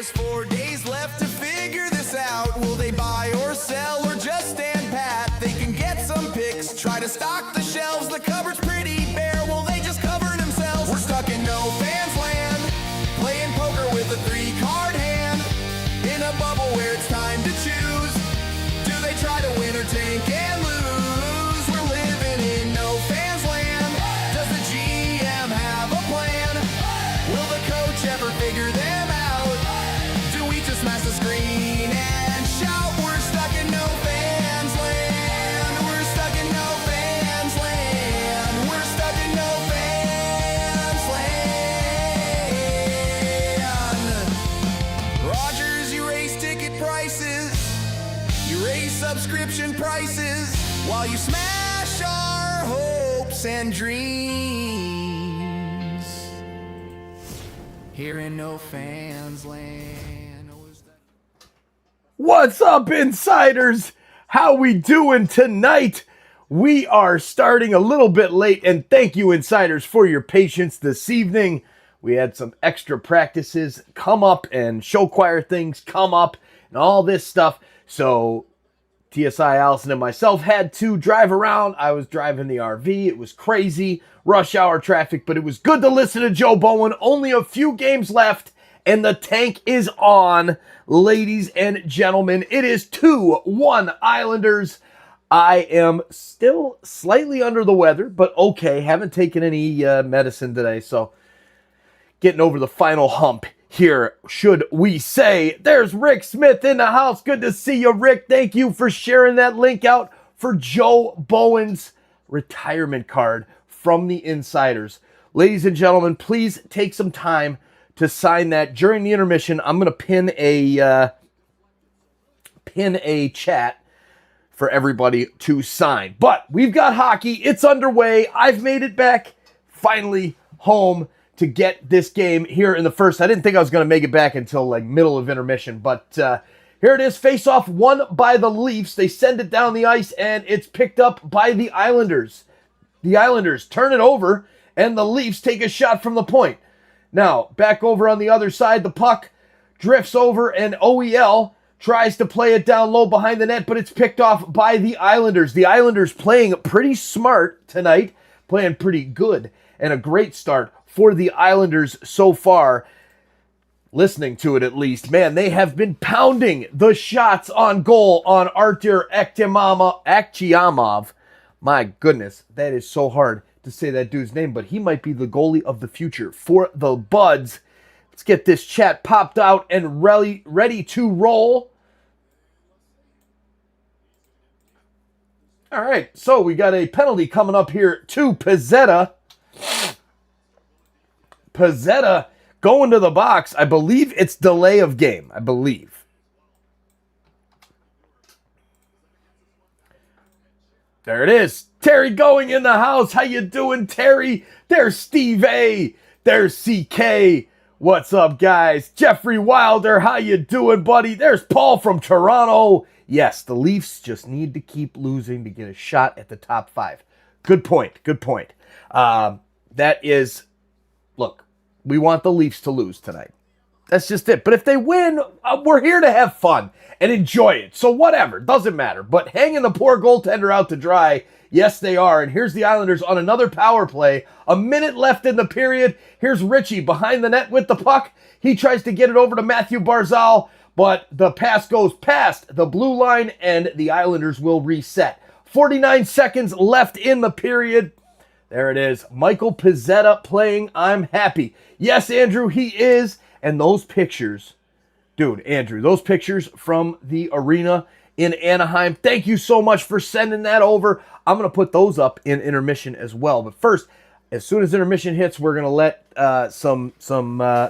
just 4 days left to figure this out. Will they buy or sell or just stand pat? They can get some picks, try to stock the shelves. The cupboard's pretty bare, will they just cover themselves? We're stuck in no fans land, playing poker with a 3-card hand, in a bubble where it's time to choose. Do they try to win or tank and lose? We're living in no fans land. Does the GM have a plan? Will the coach ever figure them out? Do we just smash the screen and shout? We're stuck in no fans land. We're stuck in no fans land. We're stuck in no fans land. Rogers, you raise ticket prices, you raise subscription prices, while you smash our hopes and dreams. Here in no fans land. What's up, insiders? How we doing tonight? We are starting a little bit late, and thank you, insiders, for your patience this evening. We had some extra practices come up and show choir things come up and all this stuff. So TSI, Allison, and myself had to drive around. I was driving the RV. It was crazy, rush hour traffic, but it was good to listen to Joe Bowen. Only a few games left, and the tank is on, ladies and gentlemen. It is 2-1 Islanders. I am still slightly under the weather, but okay. Haven't taken any medicine today, so getting over the final hump here, should we say. There's Rick Smith in the house. Good to see you, Rick. Thank you for sharing that link out for Joe Bowen's retirement card from the insiders. Ladies and gentlemen, please take some time to sign that during the intermission. I'm going to pin a chat for everybody to sign. But we've got hockey. It's underway. I've made it back finally home to get this game here in the first. I didn't think I was going to make it back until like middle of intermission, but here it is. Face-off won by the Leafs. They send it down the ice, and it's picked up by the Islanders. The Islanders turn it over, and the Leafs take a shot from the point. Now, back over on the other side, the puck drifts over, and OEL tries to play it down low behind the net, but it's picked off by the Islanders. The Islanders playing pretty smart tonight, playing pretty good, and a great start for the Islanders so far. Listening to it, at least, man, they have been pounding the shots on goal on Artur Akhtiamov. My goodness, that is so hard to say that dude's name, but he might be the goalie of the future for the Buds. Let's get this chat popped out and ready to roll. All right, so we got a penalty coming up here to Pezzetta. Pezzetta going to the box. I believe it's delay of game. I believe. There it is. Terry going in the house. How you doing, Terry? There's Steve A. There's CK. What's up, guys? Jeffrey Wilder. How you doing, buddy? There's Paul from Toronto. Yes, the Leafs just need to keep losing to get a shot at the top 5. Good point. Good point. That is, look, we want the Leafs to lose tonight. That's just it. But if they win, we're here to have fun and enjoy it. So whatever, doesn't matter. But hanging the poor goaltender out to dry, yes, they are. And here's the Islanders on another power play. A minute left in the period. Here's Richie behind the net with the puck. He tries to get it over to Matthew Barzal, but the pass goes past the blue line, and the Islanders will reset. 49 seconds left in the period. There it is. Michael Pezzetta playing I'm Happy. Yes, Andrew, he is. And those pictures, dude, Andrew, those pictures from the arena in Anaheim, thank you so much for sending that over. I'm going to put those up in intermission as well. But first, as soon as intermission hits, we're going to let some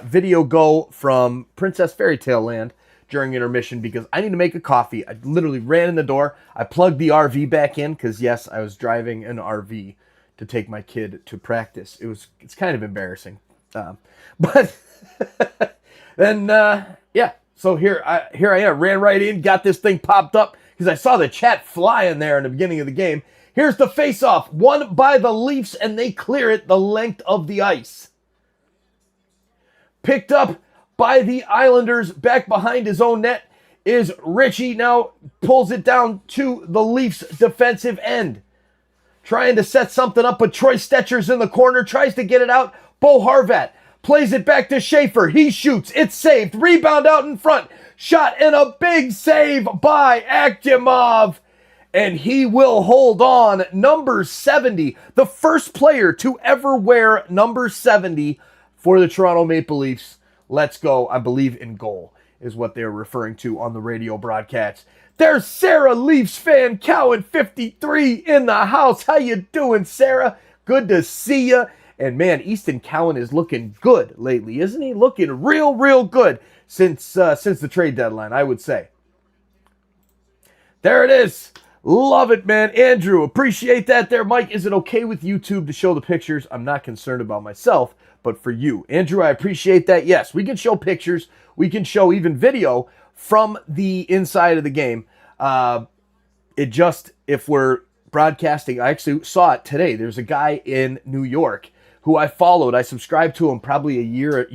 video go from Princess Fairy Tale Land during intermission because I need to make a coffee. I literally ran in the door. I plugged the RV back in because, yes, I was driving an RV to take my kid to practice. It's kind of embarrassing. But then, yeah, so here I am, ran right in, got this thing popped up because I saw the chat flying there in the beginning of the game. Here's the face-off, won by the Leafs, and they clear it the length of the ice. Picked up by the Islanders. Back behind his own net is Richie. Now pulls it down to the Leafs defensive end. Trying to set something up, but Troy Stetcher's in the corner. Tries to get it out. Bo Horvat plays it back to Schaefer. He shoots. It's saved. Rebound out in front. Shot and a big save by Akimov. And he will hold on. Number 70. The first player to ever wear number 70 for the Toronto Maple Leafs. Let's go. I believe in goal is what they're referring to on the radio broadcast. There's Sarah Leafs fan Cowan 53 in the house. How you doing, Sarah? Good to see you. And man, Easton Cowan is looking good lately, isn't he? Looking real good since the trade deadline, I would say. There it is. Love it, man. Andrew, appreciate that there. Mike, is it okay with YouTube to show the pictures? I'm not concerned about myself, but for you. Andrew, I appreciate that. Yes, we can show pictures. We can show even video from the inside of the game. If we're broadcasting, I actually saw it today. There's a guy in New York who I followed. I subscribed to him probably a year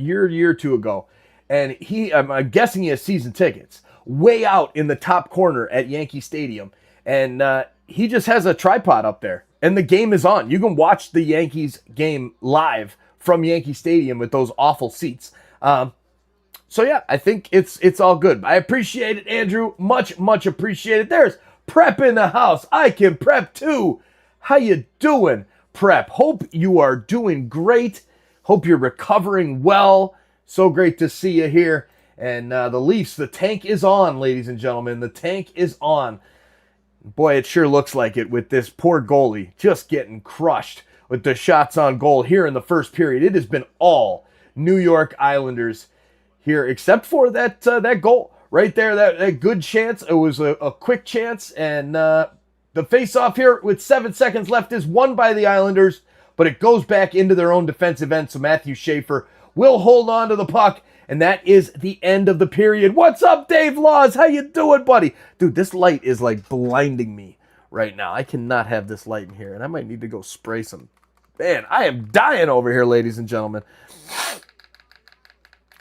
or two ago. And I'm guessing he has season tickets way out in the top corner at Yankee Stadium. And he just has a tripod up there. And the game is on. You can watch the Yankees game live from Yankee Stadium with those awful seats. So yeah, I think it's all good. I appreciate it, Andrew. Much appreciated. There's Prep in the house. I can prep too. How you doing, Prep? Hope you are doing great. Hope you're recovering well. So great to see you here. And the Leafs, the tank is on, ladies and gentlemen. The tank is on. Boy, it sure looks like it with this poor goalie just getting crushed with the shots on goal here in the first period. It has been all New York Islanders here, except for that goal right there, that good chance. It was a quick chance, and the face-off here with 7 seconds left is won by the Islanders, but it goes back into their own defensive end, so Matthew Schaefer will hold on to the puck, and that is the end of the period. What's up, Dave Laws? How you doing, buddy? Dude, this light is like blinding me right now. I cannot have this light in here, and I might need to go spray some. Man, I am dying over here, ladies and gentlemen.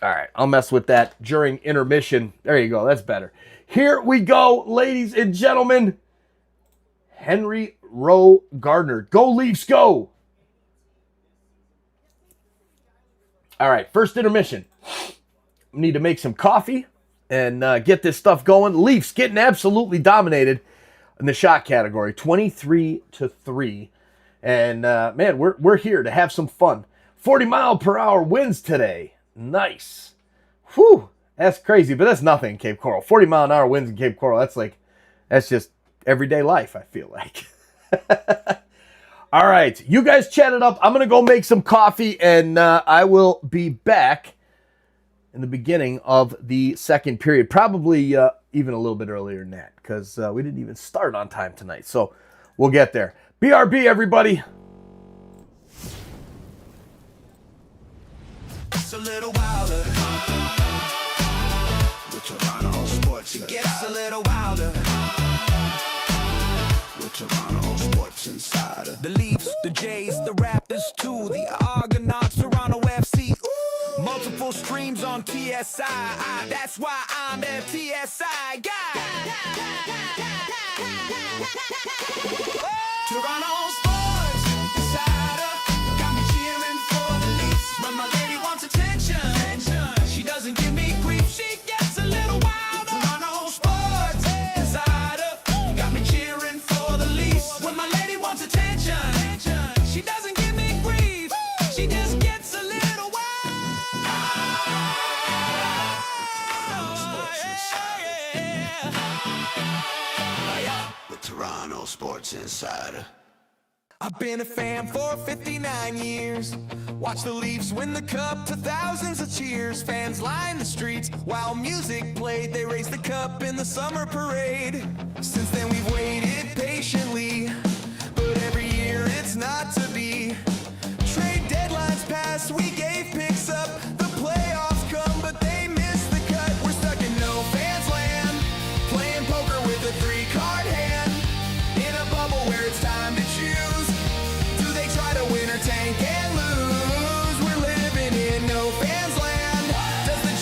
All right, I'll mess with that during intermission. There you go, that's better. Here we go, ladies and gentlemen. Henry Rowe Gardner. Go Leafs, go! All right, first intermission. Need to make some coffee and get this stuff going. Leafs getting absolutely dominated in the shot category, 23-3. And man, we're here to have some fun. 40-mile-per-hour winds today. Nice. Whew, that's crazy, but that's nothing in Cape Coral. 40-mile-an-hour winds in Cape Coral, that's just everyday life, I feel like. All right, you guys chat it up. I'm going to go make some coffee, and I will be back in the beginning of the second period. Probably even a little bit earlier than that, because we didn't even start on time tonight. So we'll get there. BRB, everybody. It's a little wilder. With Toronto Sports, it gets a little wilder. With Toronto Sports Insider. The Leafs, the Jays, the Raptors too, the Argonauts, Toronto FC. Ooh. Multiple streams on TSI. That's why I'm the TSI guy. Toronto Sports Insider got me cheering for the Leafs. When my lady wants attention, she doesn't give me grief. She gets a little wild. Toronto Sports Insider got me cheering for the Leafs. When my lady wants attention, she doesn't give me grief. She just gets a little wild. With Toronto Sports Insider. I've been a fan for 59 years. Watch the Leafs win the cup to thousands of cheers. Fans line the streets while music played. They raise the cup in the summer parade. Since then we've waited patiently, but every year it's not to be. Trade deadlines pass, we gave picks up. The playoffs come, but they miss the cut. We're stuck in no fans land, playing poker with a 3-card hand. In a bubble where it's time to choose. Do they try to win or tank and lose? We're living in no fans land. Does the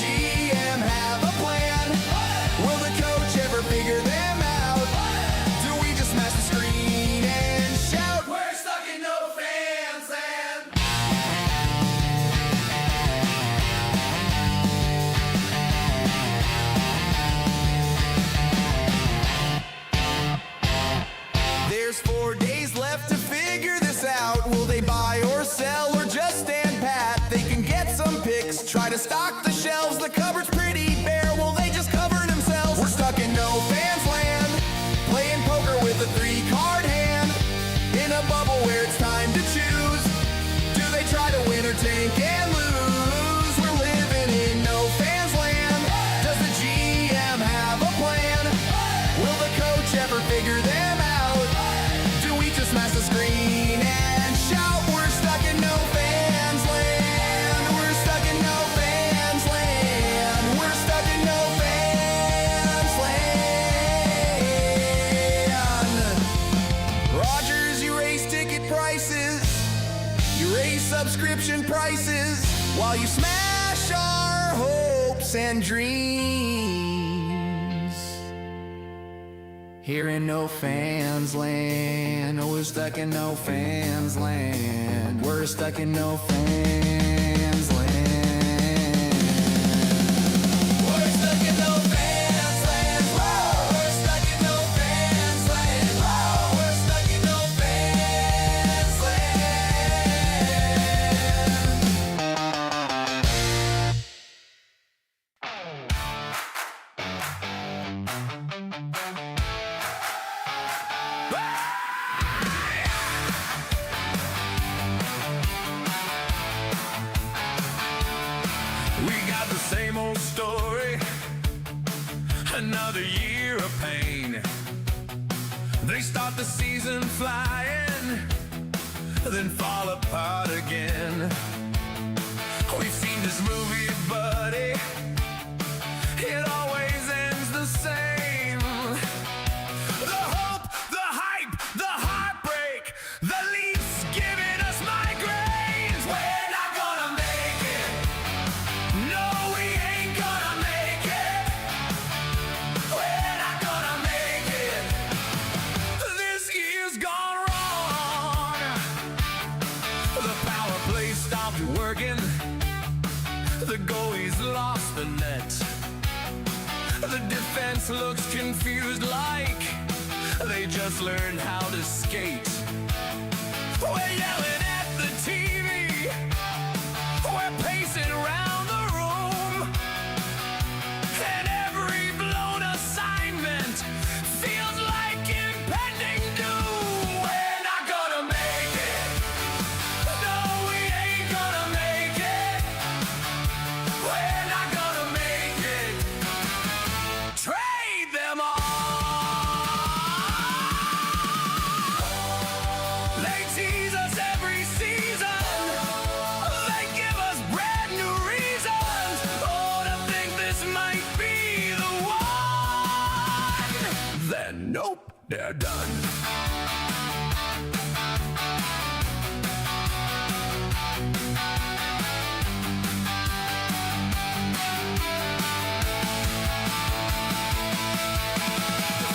while you smash our hopes and dreams. Here in no fans land, oh, we're stuck in no fans land. We're stuck in no fans land. We're stuck in no fans land. Whoa, we're stuck in no fans land. Whoa, we're stuck in no fans We got the same old story, another year of pain. They start the season flying, then fall apart again. We've seen this movie, buddy, it always ends the same. The hope, the hype, the heartbreak, the Leafs giving us migraines. We're not gonna make it. No, we ain't gonna make it. We're not gonna make it. This year's gone wrong. The power play stopped working. The goalie's lost the net. The defense looks confused, like they just learned how to skate. We're yelling at the TV. We're pacing around the room. And every blown assignment feels like impending doom. We're not gonna make it. No, we ain't gonna make it. We're not gonna make it. Trade them all. They tease us every season. They give us brand new reasons. Oh, to think this might be the one. Then nope, they're done.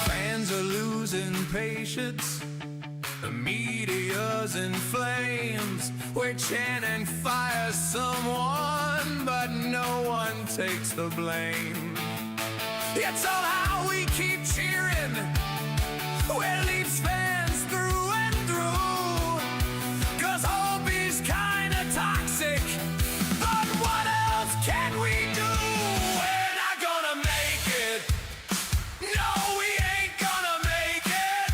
Fans are losing patience. The media's in flames. We're chanting fire someone, but no one takes the blame. Yet somehow we keep cheering. We're Leafs fans through and through. 'Cause hope is kinda toxic. But what else can we do? We're not gonna make it. No, we ain't gonna make it.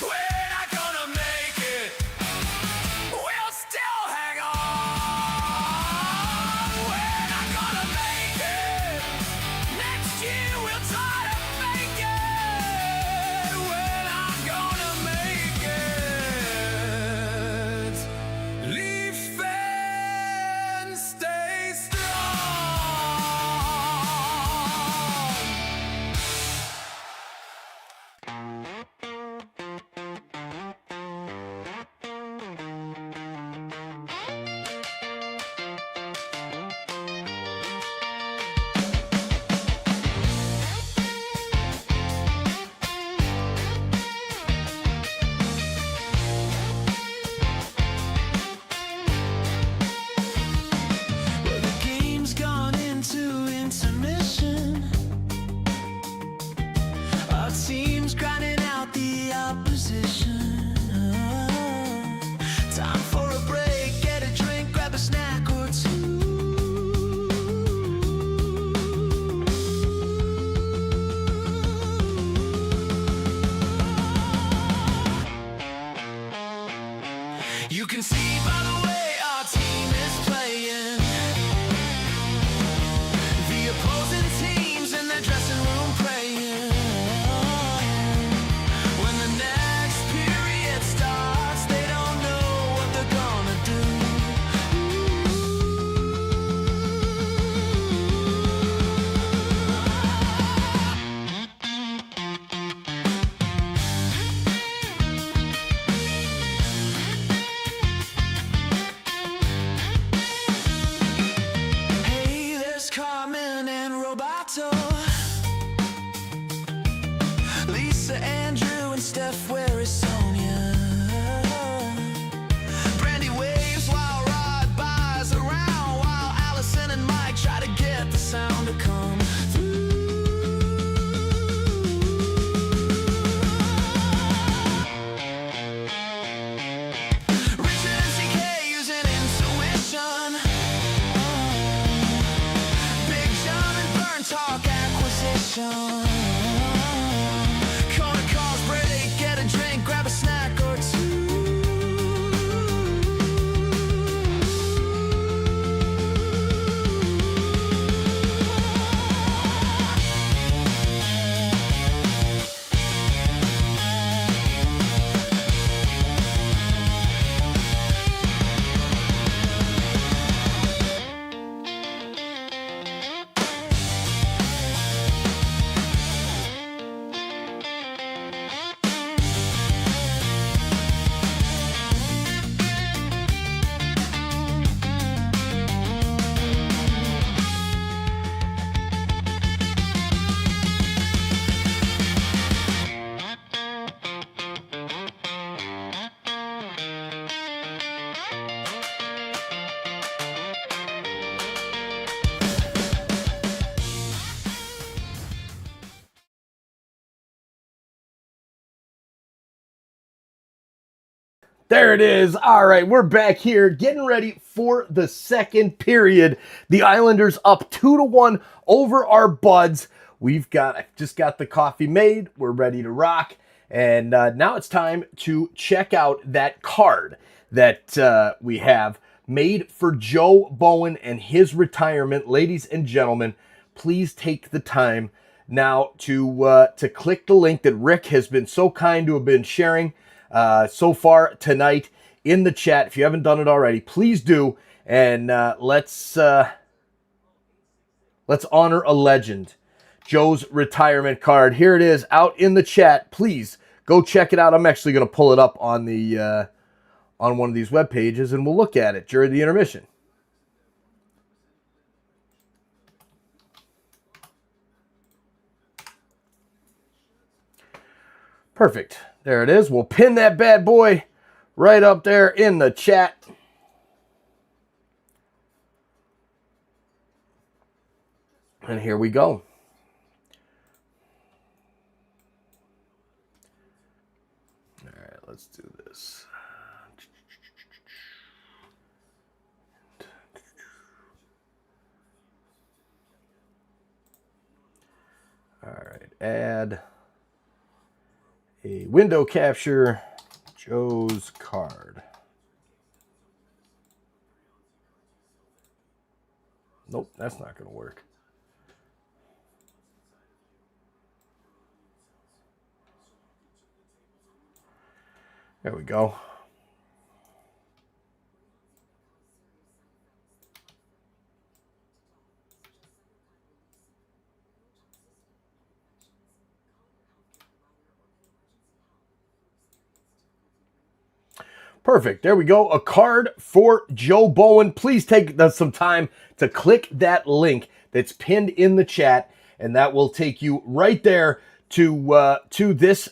We're not gonna make it. We'll still hang on. We're not gonna make it. Next year we'll try to make it. We're not Otto, Lisa, Andrew, and Steph, where is Sonia? Brandy waves while Rod buys around, while Allison and Mike try to get the sound to come through. Richard and CK using intuition. Big John and Burn talk acquisition. Corner calls break, get a drink, grab a snack or two. There it is. All right, we're back here getting ready for the second period. The Islanders up 2-1 over our Buds. I just got the coffee made. We're ready to rock. And now it's time to check out that card that we have made for Joe Bowen and his retirement. Ladies and gentlemen, please take the time now to click the link that Rick has been so kind to have been sharing so far tonight in the chat. If you haven't done it already, please do. And let's honor a legend. Joe's retirement card. Here it is out in the chat. Please go check it out. I'm actually going to pull it up on the on one of these web pages, and we'll look at it during the intermission. Perfect. There it is. We'll pin that bad boy right up there in the chat. And here we go. All right, let's do this. All right, add a window capture, Joe's card. Nope, that's not going to work. There we go. Perfect. There we go. A card for Joe Bowen. Please take some time to click that link that's pinned in the chat, and that will take you right there to this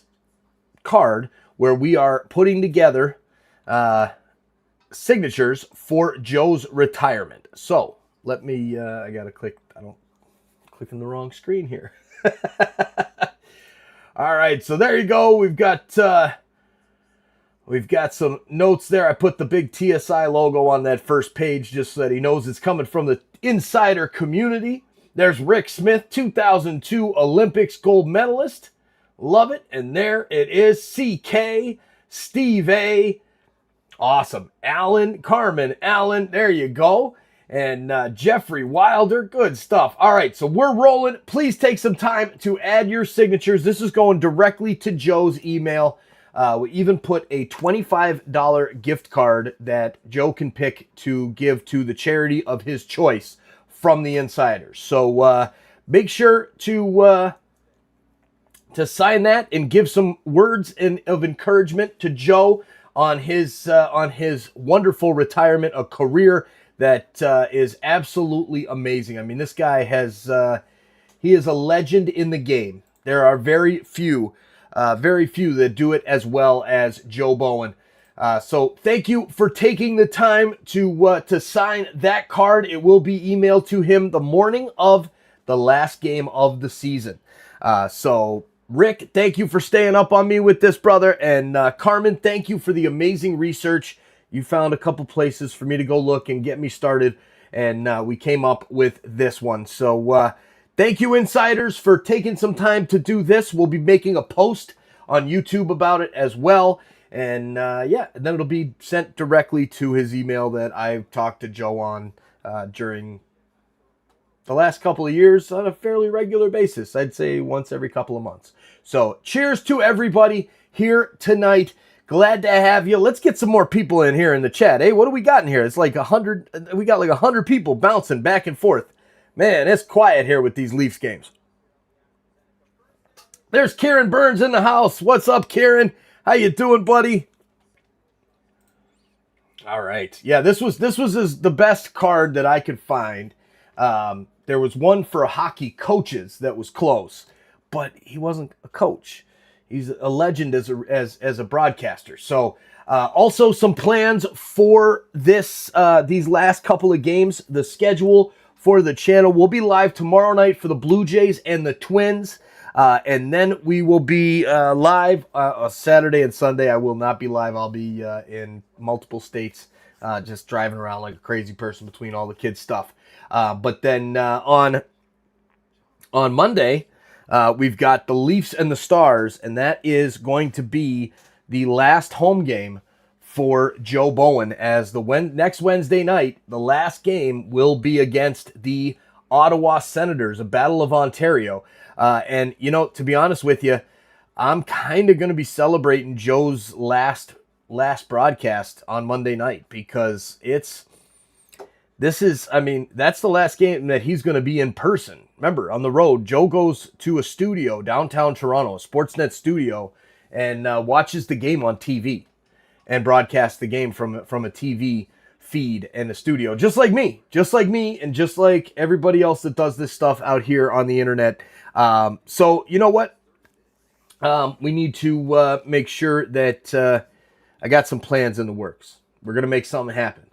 card where we are putting together signatures for Joe's retirement. So let me, I got to click, clicking the wrong screen here. All right. So there you go. We've got some notes there. I put the big TSI logo on that first page just so that he knows it's coming from the insider community. There's Rick Smith, 2002 Olympics gold medalist. Love it. And there it is. CK, Steve A. Awesome. Alan, Carmen, Alan. There you go. And Jeffrey Wilder. Good stuff. All right. So we're rolling. Please take some time to add your signatures. This is going directly to Joe's email. We even put a $25 gift card that Joe can pick to give to the charity of his choice from the insiders. So make sure to sign that and give some words of encouragement to Joe on his wonderful retirement, a career that is absolutely amazing. I mean, this guy has He is a legend in the game. There are very few that do it as well as Joe Bowen. So thank you for taking the time to sign that card. It will be emailed to him the morning of the last game of the season. So Rick, thank you for staying up on me with this, brother. And Carmen, thank you for the amazing research. You found a couple places for me to go look and get me started. And we came up with this one. So thank you, insiders, for taking some time to do this. We'll be making a post on YouTube about it as well. And yeah, and then it'll be sent directly to his email that I've talked to Joe on during the last couple of years on a fairly regular basis. I'd say once every couple of months. So cheers to everybody here tonight. Glad to have you. Let's get some more people in here in the chat. Hey, what do we got in here? It's like 100. We got like 100 people bouncing back and forth. Man, it's quiet here with these Leafs games. There's Kieran Burns in the house. What's up, Kieran? How you doing, buddy? All right. Yeah, this was the best card that I could find. There was one for hockey coaches that was close, but he wasn't a coach. He's a legend as a broadcaster. So also some plans for this these last couple of games. The schedule for the channel will be live tomorrow night for the Blue Jays and the Twins. And then we will be live Saturday and Sunday. I will not be live. I'll be in multiple states, just driving around like a crazy person between all the kids' stuff. But then on Monday, we've got the Leafs and the Stars, and that is going to be the last home game for Joe Bowen, as the next Wednesday night, the last game will be against the Ottawa Senators, a Battle of Ontario. And, you know, to be honest with you, I'm kind of going to be celebrating Joe's last broadcast on Monday night, because that's the last game that he's going to be in person. Remember, on the road, Joe goes to a studio downtown Toronto, a Sportsnet studio, and watches the game on TV and broadcasts the game from a TV feed and a studio, just like me, and just like everybody else that does this stuff out here on the internet. So you know what? We need to make sure that I got some plans in the works. We're going to make something happen.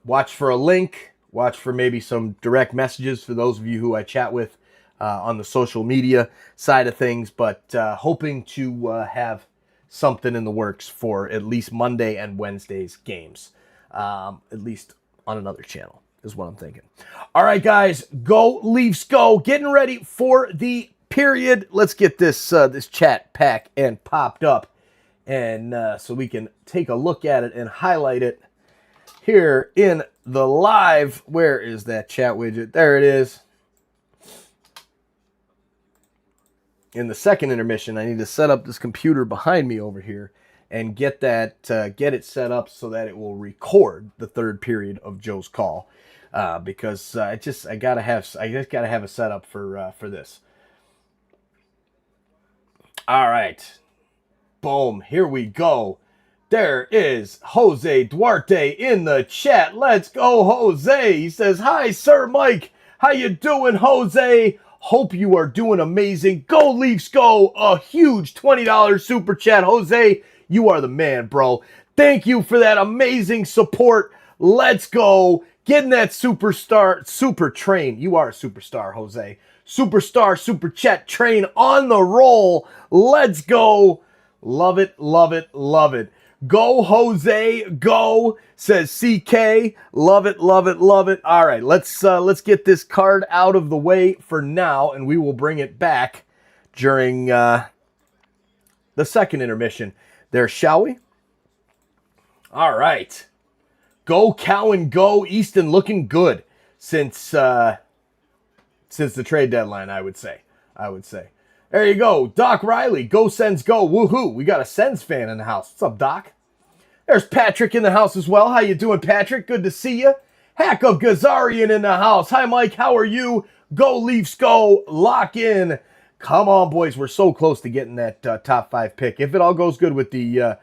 Watch for a link. Watch for maybe some direct messages for those of you who I chat with on the social media side of things. But hoping to have something in the works for at least Monday and Wednesday's games. At least on another channel is what I'm thinking. All right, guys, go Leafs, go! Getting ready for the period. Let's get this this chat pack and popped up, and so we can take a look at it and highlight it here in the live. Where is that chat widget? There it is. In the second intermission, I need to set up this computer behind me over here and get it set up so that it will record the third period of Joe's call, because I just gotta have a setup for this. All right, boom, here we go. There is Jose Duarte in the chat. Let's go, Jose. He says, "Hi, Sir Mike. How you doing, Jose? Hope you are doing amazing. Go Leafs, go!" A huge $20 super chat, Jose. You are the man, bro. Thank you for that amazing support. Let's go. Getting that super train. You are a superstar, Jose. Superstar, super chat train on the roll. Let's go. Love it, love it, love it. Go, Jose, go, says CK. Love it, love it, love it. All right, let's get this card out of the way for now, and we will bring it back during the second intermission. There, shall we? All right. Go, Cowan, go. Easton looking good since the trade deadline, I would say. There you go. Doc Riley, go Sens, go. Woohoo. We got a Sens fan in the house. What's up, Doc? There's Patrick in the house as well. How you doing, Patrick? Good to see you. Hack of Gazarian in the house. Hi, Mike. How are you? Go Leafs, go. Lock in. Come on, boys. We're so close to getting that top 5 pick. If it all goes good with the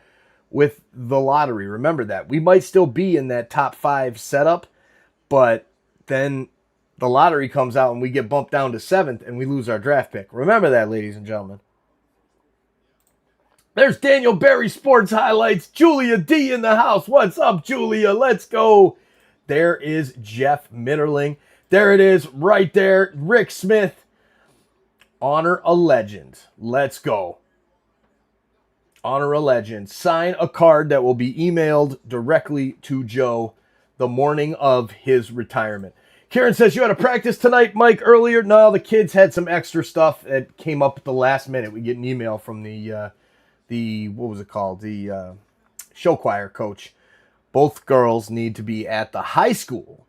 lottery, remember that. We might still be in that top 5 setup, but then the lottery comes out and we get bumped down to 7th and we lose our draft pick. Remember that, ladies and gentlemen. There's Daniel Berry Sports Highlights. Julia D in the house. What's up, Julia? Let's go. There is Jeff Mitterling. There it is right there. Rick Smith. Honor a legend. Let's go. Honor a legend. Sign a card that will be emailed directly to Joe the morning of his retirement. Karen says, you had a practice tonight, Mike, earlier? No, the kids had some extra stuff that came up at the last minute. We get an email from the what was it called? The show choir coach. Both girls need to be at the high school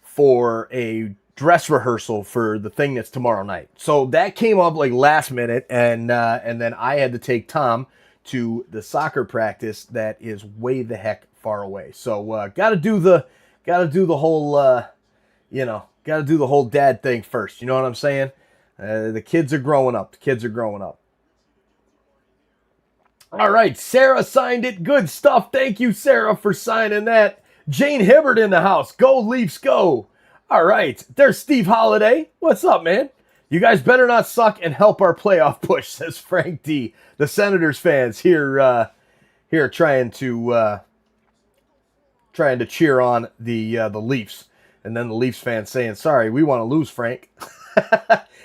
for a dress rehearsal for the thing that's tomorrow night. So that came up like last minute, and then I had to take Tom to the soccer practice that is way the heck far away. So gotta do the whole gotta do the whole dad thing first. You know what I'm saying? The kids are growing up. All right, Sarah signed it. Good stuff. Thank you, Sarah, for signing that. Jane Hibbert in the house. Go Leafs, go. All right, there's Steve Holiday. What's up, man? You guys better not suck and help our playoff push, says Frank D. The Senators fans here trying to cheer on the Leafs. And then the Leafs fans saying, sorry, we want to lose, Frank.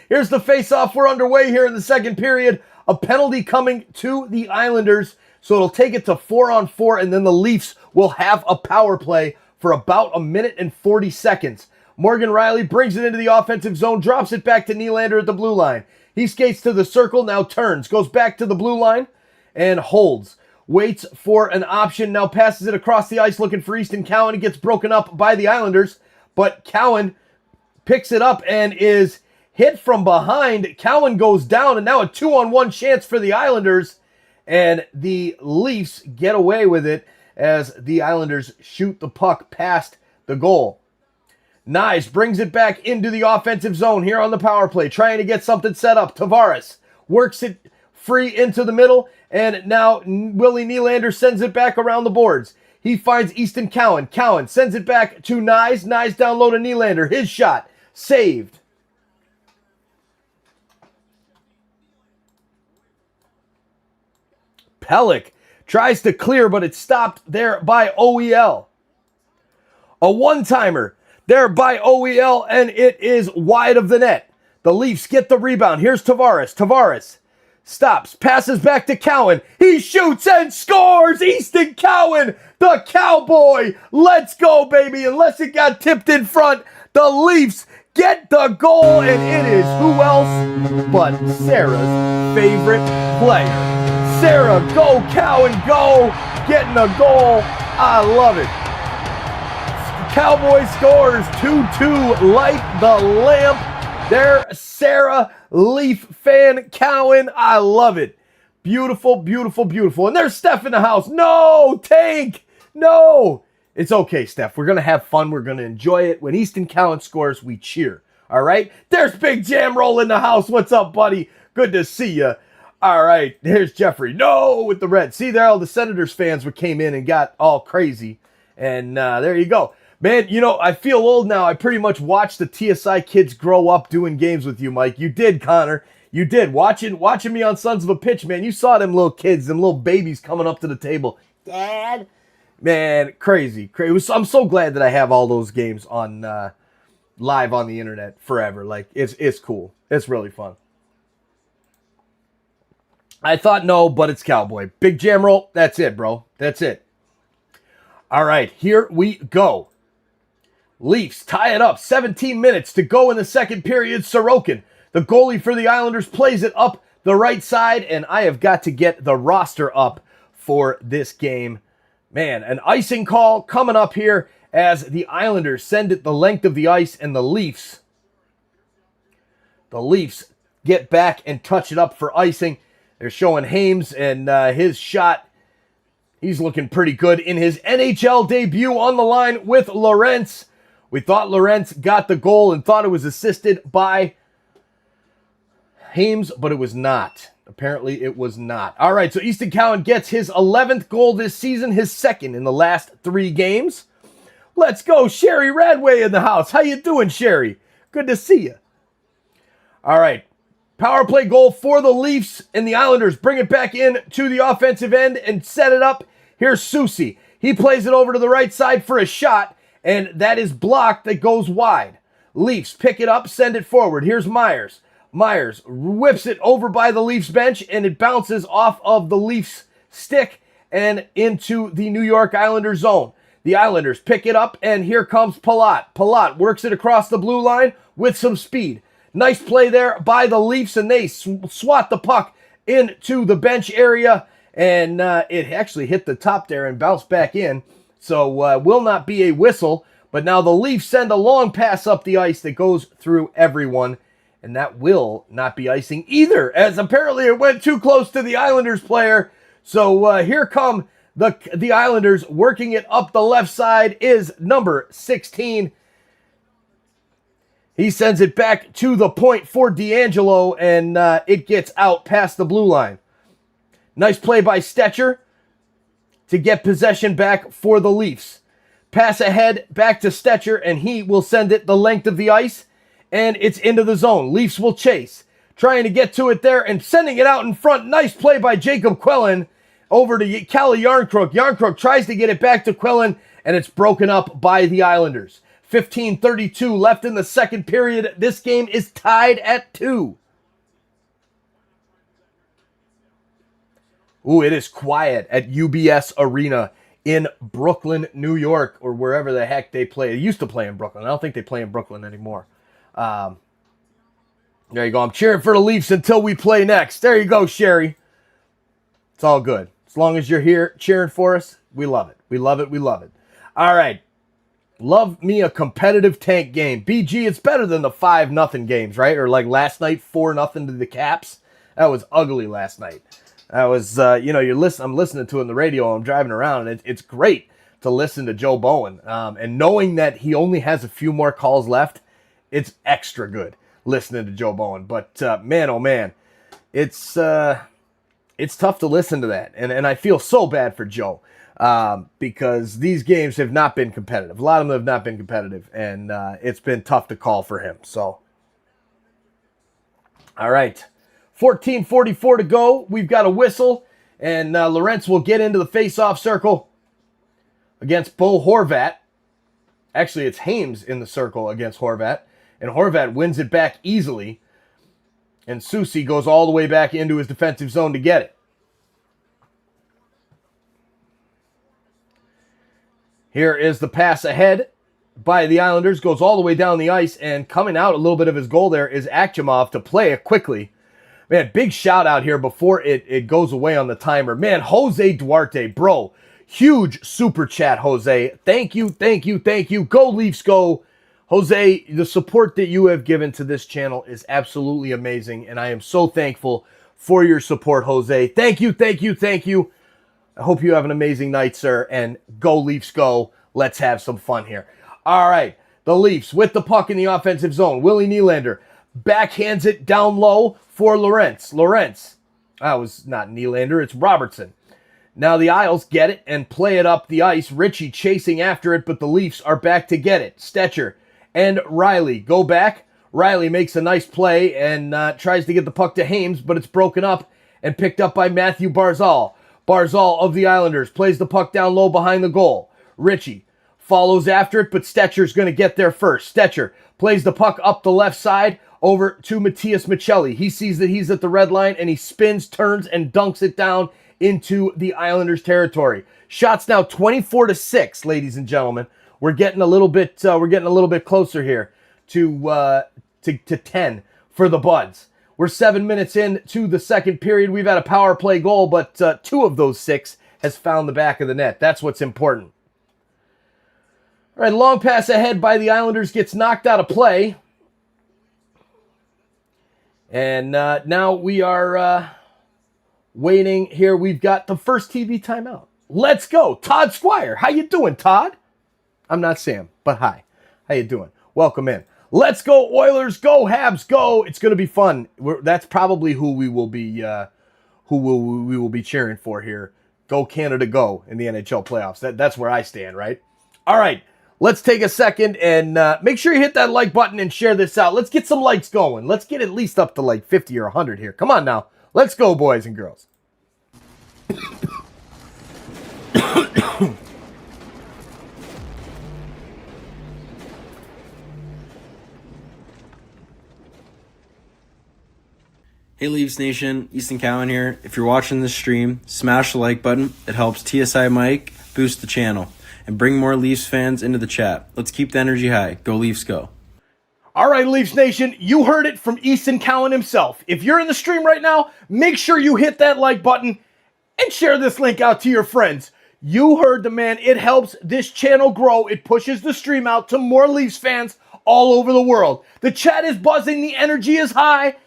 Here's the face-off. We're underway here in the second period. A penalty coming to the Islanders, so it'll take it to 4-on-4, and then the Leafs will have a power play for about 1 minute and 40 seconds. Morgan Riley brings it into the offensive zone, drops it back to Nylander at the blue line. He skates to the circle, now turns, goes back to the blue line, and holds. Waits for an option, now passes it across the ice looking for Easton Cowan. He gets broken up by the Islanders, but Cowan picks it up and is hit from behind. Cowan goes down, and now a 2-on-1 chance for the Islanders, and the Leafs get away with it as the Islanders shoot the puck past the goal. Nyes brings it back into the offensive zone here on the power play, trying to get something set up. Tavares works it free into the middle, and now Willie Nylander sends it back around the boards. He finds Easton Cowan. Cowan sends it back to Nyes. Nyes down low to Nylander. His shot saved. Pellick tries to clear, but it's stopped there by OEL. A one-timer there by OEL, and it is wide of the net. The Leafs get the rebound. Here's Tavares. Tavares stops, passes back to Cowan. He shoots and scores! Easton Cowan, the Cowboy. Let's go, baby. Unless it got tipped in front, the Leafs get the goal, and it is who else but Sarah's favorite player. Sarah, go Cowan, go, getting a goal. I love it. Cowboy scores 2-2, light the lamp. There, Sarah, Leaf fan Cowan. I love it. Beautiful, beautiful, beautiful. And there's Steph in the house. No, Tank, no. It's okay, Steph. We're going to have fun. We're going to enjoy it. When Easton Cowan scores, we cheer. All right? There's Big Jam Roll in the house. What's up, buddy? Good to see you. All right, here's Jeffrey. No, with the red. See there, all the Senators fans came in and got all crazy. And there you go. Man, you know, I feel old now. I pretty much watched the TSI kids grow up doing games with you, Mike. You did, Connor. You did. Watching me on Sons of a Pitch, man. You saw them little kids, them little babies coming up to the table. Dad. Man, crazy. I'm so glad that I have all those games on live on the internet forever. Like, it's cool. It's really fun. I thought no, but it's Cowboy. Big Jam Roll. That's it, bro. That's it. All right, here we go. Leafs tie it up. 17 minutes to go in the second period. Sorokin, the goalie for the Islanders, plays it up the right side, and I have got to get the roster up for this game. Man, an icing call coming up here as the Islanders send it the length of the ice, and the Leafs get back and touch it up for icing. They're showing Hames and his shot. He's looking pretty good in his NHL debut on the line with Lorentz. We thought Lorentz got the goal and thought it was assisted by Hames, but it was not. Apparently it was not. All right, so Easton Cowan gets his 11th goal this season, his second in the last 3 games. Let's go, Sherry Radway in the house. How you doing, Sherry? Good to see you. All right. Power play goal for the Leafs, and the Islanders bring it back in to the offensive end and set it up. Here's Soucy. He plays it over to the right side for a shot, and that is blocked. That goes wide. Leafs pick it up, send it forward. Here's Myers. Myers whips it over by the Leafs bench, and it bounces off of the Leafs stick and into the New York Islanders zone. The Islanders pick it up, and here comes Palat. Palat works it across the blue line with some speed. Nice play there by the Leafs, and they swat the puck into the bench area, and it actually hit the top there and bounced back in. So will not be a whistle, but now the Leafs send a long pass up the ice that goes through everyone, and that will not be icing either, as apparently it went too close to the Islanders player. So here come the Islanders working it up the left side is number 16. He sends it back to the point for D'Angelo, and it gets out past the blue line. Nice play by Stetcher to get possession back for the Leafs. Pass ahead back to Stetcher, and he will send it the length of the ice, and it's into the zone. Leafs will chase, trying to get to it there and sending it out in front. Nice play by Jacob Quillen over to Calle Yarncrook. Yarncrook tries to get it back to Quillen, and it's broken up by the Islanders. 15:32 left in the second period. This game is tied at 2. Ooh, it is quiet at UBS Arena in Brooklyn, New York, or wherever the heck they play. They used to play in Brooklyn. I don't think they play in Brooklyn anymore. There you go. I'm cheering for the Leafs until we play next. There you go, Sherry. It's all good. As long as you're here cheering for us, we love it. We love it. We love it. All right. Love me a competitive tank game. BG, it's better than the 5-0 games, right? Or like last night, 4-0 to the Caps. That was ugly last night. That was, you're listening. I'm listening to it on the radio. I'm driving around. And it's great to listen to Joe Bowen. And knowing that he only has a few more calls left, it's extra good listening to Joe Bowen. But man, oh man, it's tough to listen to that. And I feel so bad for Joe. Because these games have not been competitive. A lot of them have not been competitive, and it's been tough to call for him. So, all right, 14:44 to go. We've got a whistle, and Lorentz will get into the face-off circle against Bo Horvat. Actually, it's Hames in the circle against Horvat, and Horvat wins it back easily, and Soucy goes all the way back into his defensive zone to get it. Here is the pass ahead by the Islanders. Goes all the way down the ice, and coming out a little bit of his goal there is Akhimov to play it quickly. Man, big shout out here before it goes away on the timer. Man, Jose Duarte, bro. Huge super chat, Jose. Thank you, thank you, thank you. Go Leafs, go. Jose, the support that you have given to this channel is absolutely amazing, and I am so thankful for your support, Jose. Thank you, thank you, thank you. I hope you have an amazing night, sir, and go Leafs, go. Let's have some fun here. All right, the Leafs with the puck in the offensive zone. Willie Nylander backhands it down low for Lorentz. Lorentz, that was not Nylander, it's Robertson. Now the Isles get it and play it up the ice. Ritchie chasing after it, but the Leafs are back to get it. Stetcher and Riley go back. Riley makes a nice play and tries to get the puck to Hames, but it's broken up and picked up by Matthew Barzal. Barzal of the Islanders plays the puck down low behind the goal. Ritchie follows after it, but Stetcher's going to get there first. Stetcher plays the puck up the left side over to Matias Michelli. He sees that he's at the red line, and he spins, turns, and dunks it down into the Islanders' territory. Shots now 24-6, ladies and gentlemen. We're getting a little bit closer here to 10 for the Buds. We're 7 minutes into the second period. We've had a power play goal, but 2 of those 6 has found the back of the net. That's what's important. All right, long pass ahead by the Islanders gets knocked out of play. And now we are waiting here. We've got the first TV timeout. Let's go. Todd Squire. How you doing, Todd? I'm not Sam, but hi. How you doing? Welcome in. Let's go Oilers, go Habs, go! It's going to be fun. That's probably who we will be cheering for here. Go Canada, go in the NHL playoffs. That's where I stand, right? All right, let's take a second and make sure you hit that like button and share this out. Let's get some likes going. Let's get at least up to like 50 or 100 here. Come on now. Let's go, boys and girls. Hey Leafs Nation, Easton Cowan here. If you're watching this stream, smash the like button. It helps TSI Mike boost the channel and bring more Leafs fans into the chat. Let's keep the energy high. Go Leafs, go. All right, Leafs Nation, you heard it from Easton Cowan himself. If you're in the stream right now, make sure you hit that like button and share this link out to your friends. You heard the man. It helps this channel grow. It pushes the stream out to more Leafs fans all over the world. The chat is buzzing. The energy is high.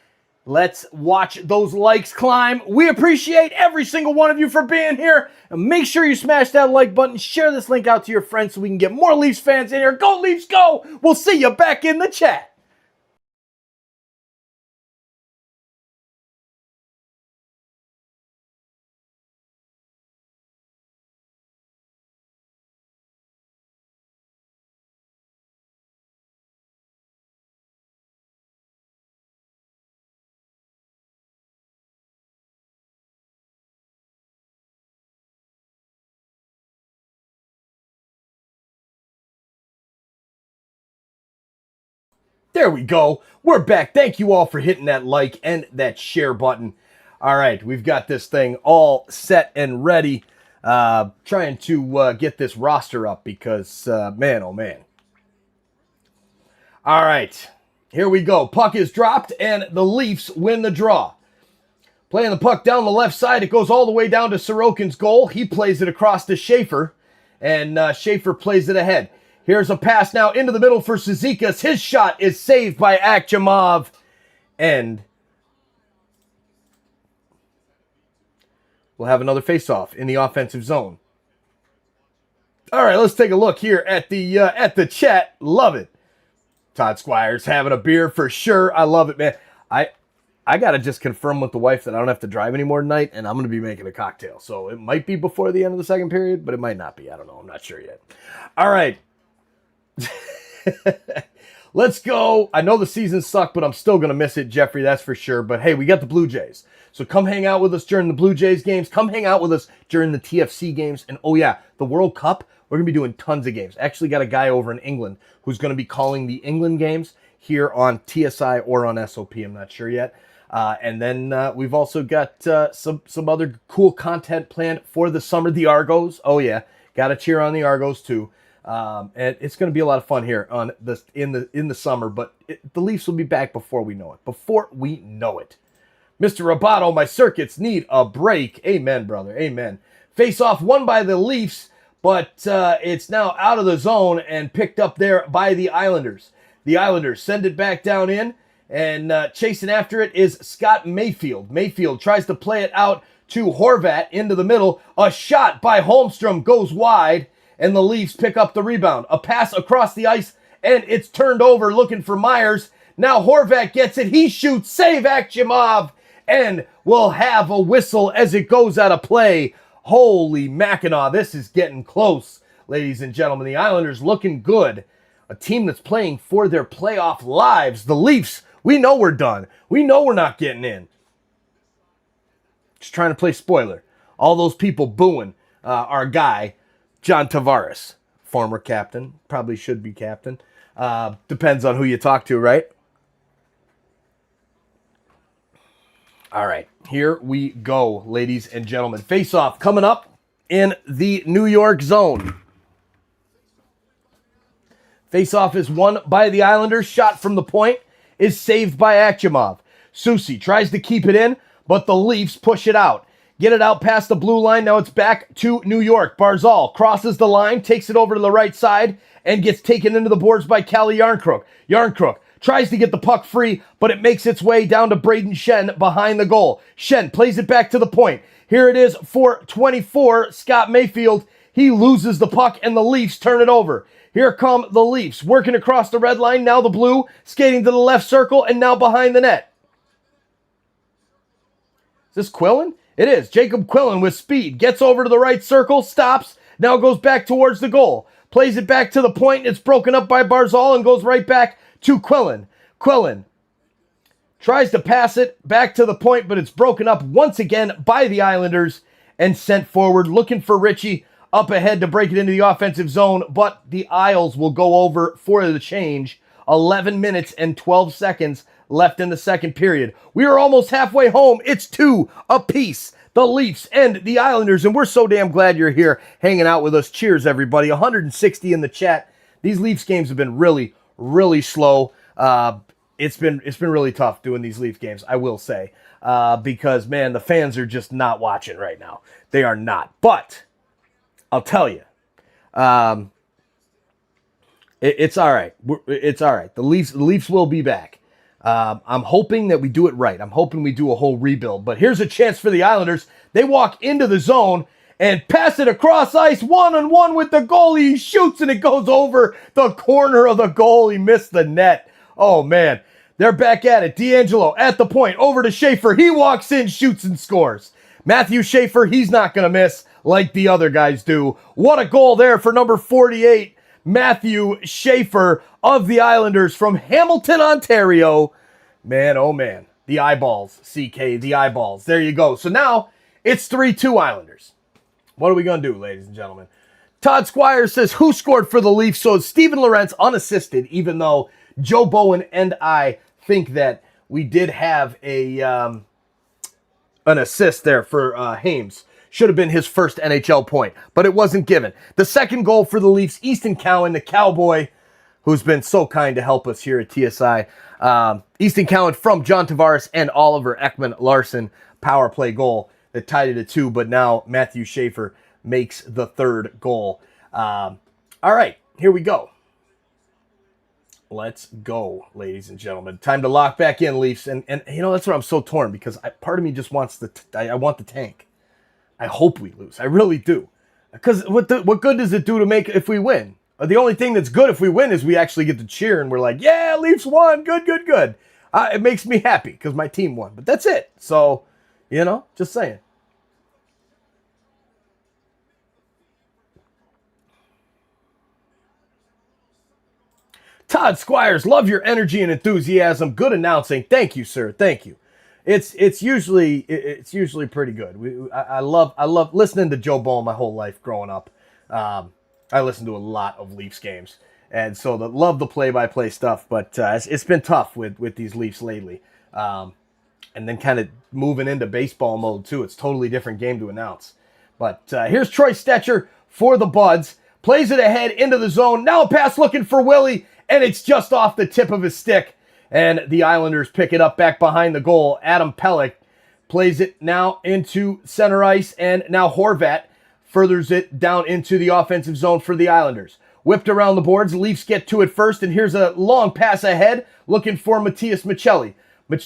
Let's watch those likes climb. We appreciate every single one of you for being here. And make sure you smash that like button. Share this link out to your friends so we can get more Leafs fans in here. Go Leafs, go! We'll see you back in the chat. There we go. We're back. Thank you all for hitting that like and that share button. All right, we've got this thing all set and ready. Trying to get this roster up because, man, oh man. All right, here we go. Puck is dropped and the Leafs win the draw. Playing the puck down the left side, it goes all the way down to Sorokin's goal. He plays it across to Schaefer, and Schaefer plays it ahead. Here's a pass now into the middle for Cizikas. His shot is saved by Akhimov. And we'll have another face-off in the offensive zone. All right, let's take a look here at the chat. Love it. Todd Squires having a beer for sure. I love it, man. I got to just confirm with the wife that I don't have to drive anymore tonight, and I'm going to be making a cocktail. So it might be before the end of the second period, but it might not be. I don't know. I'm not sure yet. All right. Let's go. I know the season sucked, but I'm still going to miss it, Jeffrey, that's for sure. But hey, we got the Blue Jays. So come hang out with us during the Blue Jays games. Come hang out with us during the TFC games. And oh yeah, the World Cup, we're going to be doing tons of games. Actually got a guy over in England who's going to be calling the England games here on TSI or on SOP. I'm not sure yet. And then we've also got some other cool content planned for the summer. The Argos. Oh yeah, got to cheer on the Argos too. And it's going to be a lot of fun here on this in the summer, but the Leafs will be back before we know it. Before we know it. Mr. Roboto, my circuits need a break. Amen, brother. Amen. Face off won by the Leafs, but it's now out of the zone and picked up there by the Islanders. The Islanders send it back down in, and chasing after it is Scott Mayfield. Mayfield tries to play it out to Horvat into the middle. A shot by Holmstrom goes wide. And the Leafs pick up the rebound. A pass across the ice, and it's turned over looking for Myers. Now Horvat gets it. He shoots. Save Akhimov. And we'll have a whistle as it goes out of play. Holy Mackinac. This is getting close, ladies and gentlemen. The Islanders looking good. A team that's playing for their playoff lives. The Leafs, we know we're done. We know we're not getting in. Just trying to play spoiler. All those people booing our guy, John Tavares, former captain, probably should be captain. Depends on who you talk to, right? All right, here we go, ladies and gentlemen. Face-off coming up in the New York zone. Face-off is won by the Islanders. Shot from the point is saved by Akhimov. Soucy tries to keep it in, but the Leafs push it out. Get it out past the blue line. Now it's back to New York. Barzal crosses the line, takes it over to the right side, and gets taken into the boards by Calle Yarncrook. Yarncrook tries to get the puck free, but it makes its way down to Braden Shen behind the goal. Shen plays it back to the point. Here it is for 24, Scott Mayfield. He loses the puck, and the Leafs turn it over. Here come the Leafs, working across the red line. Now the blue, skating to the left circle, and now behind the net. Is this Quillen? It is. Jacob Quillen with speed. Gets over to the right circle, stops, now goes back towards the goal. Plays it back to the point, and it's broken up by Barzal and goes right back to Quillen. Quillen tries to pass it back to the point, but it's broken up once again by the Islanders and sent forward, looking for Ritchie up ahead to break it into the offensive zone, but the Isles will go over for the change. 11 minutes and 12 seconds left in the second period. We are almost halfway home. It's 2 apiece. The Leafs and the Islanders, and we're so damn glad you're here hanging out with us. Cheers, everybody. 160 in the chat. These Leafs games have been really, really slow. It's been really tough doing these Leafs games, I will say, because, man, the fans are just not watching right now. They are not. But I'll tell you, it's all right. It's all right. The Leafs will be back. I'm hoping that we do it right. I'm hoping we do a whole rebuild. But here's a chance for the Islanders. They walk into the zone and pass it across ice, one-on-one with the goalie. He shoots, and it goes over the corner of the goal. He missed the net. Oh, man. They're back at it. D'Angelo at the point, over to Schaefer. He walks in, shoots, and scores. Matthew Schaefer, he's not going to miss like the other guys do. What a goal there for number 48. Matthew Schaefer of the Islanders from Hamilton, Ontario. Man, oh man. The eyeballs, CK, the eyeballs. There you go. So now it's 3-2 Islanders. What are we going to do, ladies and gentlemen? Todd Squires says, who scored for the Leafs? So it's Steven Lorentz unassisted, even though Joe Bowen and I think that we did have an assist there for Hames. Should have been his first NHL point, but it wasn't given. The second goal for the Leafs, Easton Cowan, the Cowboy, who's been so kind to help us here at TSI. Easton Cowan from John Tavares and Oliver Ekman-Larsson, power play goal that tied it at 2, but now Matthew Schaefer makes the third goal. All right, here we go. Let's go, ladies and gentlemen. Time to lock back in, Leafs. And you know, that's what I'm so torn, because part of me just wants I want the tank. I hope we lose. I really do. Because what good does it do to make if we win? The only thing that's good if we win is we actually get to cheer and we're like, yeah, Leafs won. Good, good, good. It makes me happy because my team won. But that's it. So, you know, just saying. Todd Squires, love your energy and enthusiasm. Good announcing. Thank you, sir. Thank you. It's usually pretty good. I love listening to Joe Bowen my whole life growing up. I listened to a lot of Leafs games, and so love the play-by-play stuff. But it's been tough with these Leafs lately, and then kind of moving into baseball mode too. It's a totally different game to announce. But here's Troy Stetcher for the Buds. Plays it ahead into the zone. Now a pass looking for Willie, and it's just off the tip of his stick. And the Islanders pick it up back behind the goal. Adam Pelech plays it now into center ice, and now Horvat furthers it down into the offensive zone for the Islanders. Whipped around the boards. Leafs get to it first, and here's a long pass ahead looking for Matias Michelli.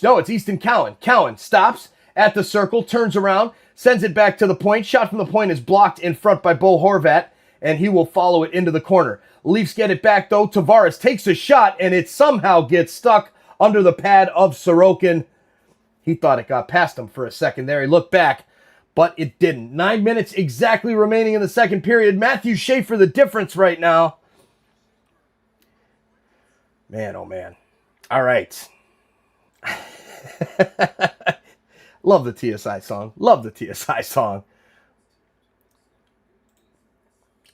No, it's Easton Cowan. Cowan stops at the circle, turns around, sends it back to the point. Shot from the point is blocked in front by Bo Horvat, and he will follow it into the corner. Leafs get it back, though. Tavares takes a shot, and it somehow gets stuck under the pad of Sorokin. He thought it got past him for a second there. He looked back, but it didn't. 9 minutes exactly remaining in the second period. Matthew Schaefer, the difference right now. Man, oh man. All right. Love the TSI song. Love the TSI song.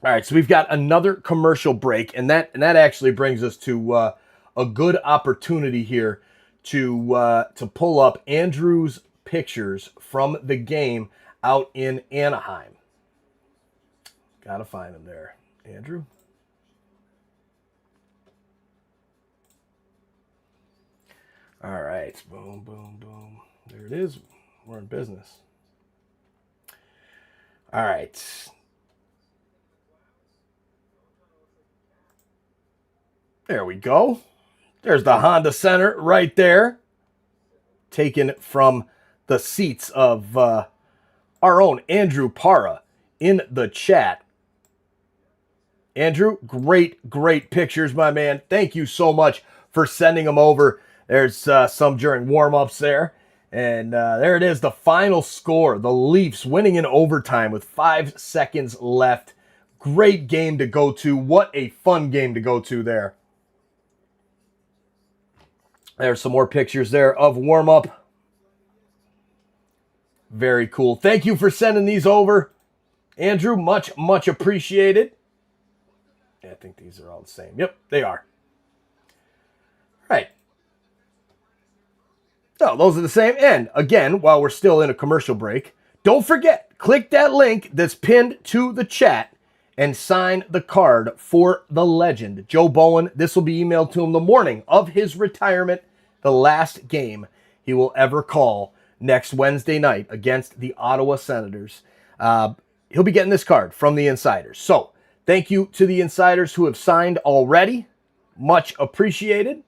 All right, so we've got another commercial break, and that actually brings us to a good opportunity here to pull up Andrew's pictures from the game out in Anaheim. Gotta find him there, Andrew. All right, boom, boom, boom. There it is. We're in business. All right. There we go. There's the Honda Center right there. Taken from the seats of our own Andrew Para in the chat. Andrew, great pictures, my man. Thank you so much for sending them over. There's some during warm-ups there. And there it is, the final score. The Leafs winning in overtime with 5 seconds left. Great game to go to. What a fun game to go to there. There's some more pictures there of warm-up. Very cool. Thank you for sending these over, Andrew. Much, much appreciated. Yeah, I think these are all the same. Yep, they are. Right. No, those are the same. And again, while we're still in a commercial break, don't forget, click that link that's pinned to the chat and sign the card for the legend, Joe Bowen. This will be emailed to him the morning of his retirement, the last game he will ever call next Wednesday night against the Ottawa Senators. He'll be getting this card from the insiders. So thank you to the insiders who have signed already. Much appreciated.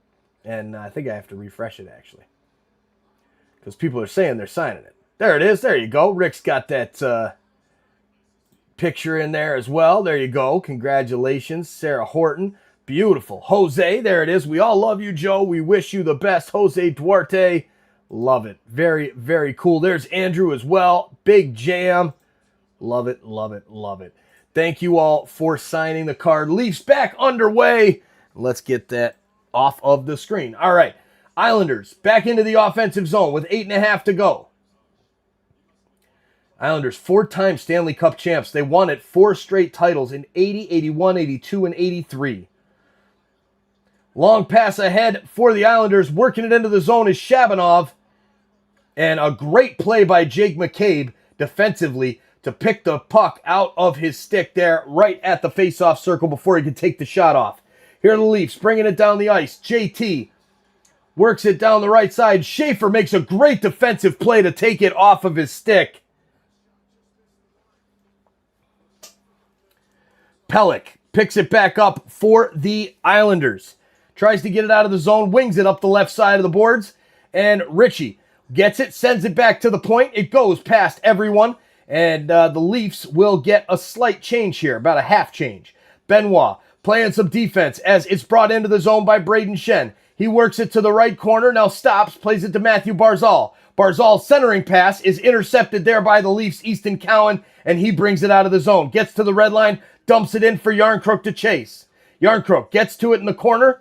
And I think I have to refresh it, actually, because people are saying they're signing it. There it is. There you go. Rick's got that picture in there as well. There you go. Congratulations, Sarah Horton. Beautiful. Jose, there it is. We all love you, Joe. We wish you the best. Jose Duarte. Love it. Very, very cool. There's Andrew as well. Big jam. Love it, love it, love it. Thank you all for signing the card. Leafs back underway. Let's get that off of the screen. All right. Islanders back into the offensive zone with 8.5 to go. Islanders, 4-time Stanley Cup champs. They won it 4 straight titles in 80, 81, 82, and 83. Long pass ahead for the Islanders. Working it into the zone is Shabanov. And a great play by Jake McCabe defensively to pick the puck out of his stick there right at the faceoff circle before he could take the shot off. Here are the Leafs bringing it down the ice. JT works it down the right side. Schaefer makes a great defensive play to take it off of his stick. Pelech picks it back up for the Islanders. Tries to get it out of the zone, wings it up the left side of the boards, and Ritchie gets it, sends it back to the point. It goes past everyone, and the Leafs will get a slight change here, about a half change. Benoit playing some defense as it's brought into the zone by Braden Shen. He works it to the right corner, now stops, plays it to Matthew Barzal. Barzal's centering pass is intercepted there by the Leafs' Easton Cowan, and he brings it out of the zone. Gets to the red line, dumps it in for Yarncrook to chase. Yarncrook gets to it in the corner,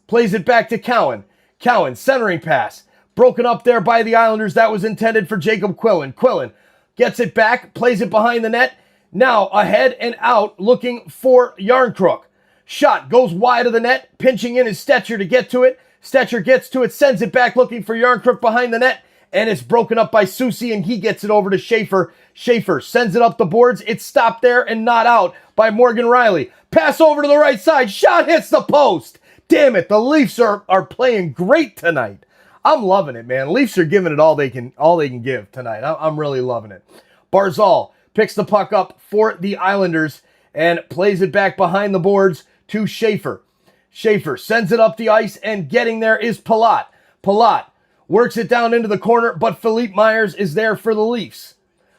plays it back to Cowan. Cowan, centering pass, broken up there by the Islanders. That was intended for Jacob Quillen. Quillen gets it back, plays it behind the net. Now ahead and out, looking for Yarncrook. Shot goes wide of the net, pinching in his Stetcher to get to it. Stetcher gets to it, sends it back, looking for Yarncrook behind the net, and it's broken up by Soucy, and he gets it over to Schaefer. Schaefer sends it up the boards. It's stopped there and not out by Morgan Riley. Pass over to the right side. Shot hits the post. Damn it, the Leafs are playing great tonight. I'm loving it, man. Leafs are giving it all they can give tonight. I'm really loving it. Barzal picks the puck up for the Islanders and plays it back behind the boards to Schaefer. Schaefer sends it up the ice, and getting there is Palat. Palat works it down into the corner, but Philippe Myers is there for the Leafs.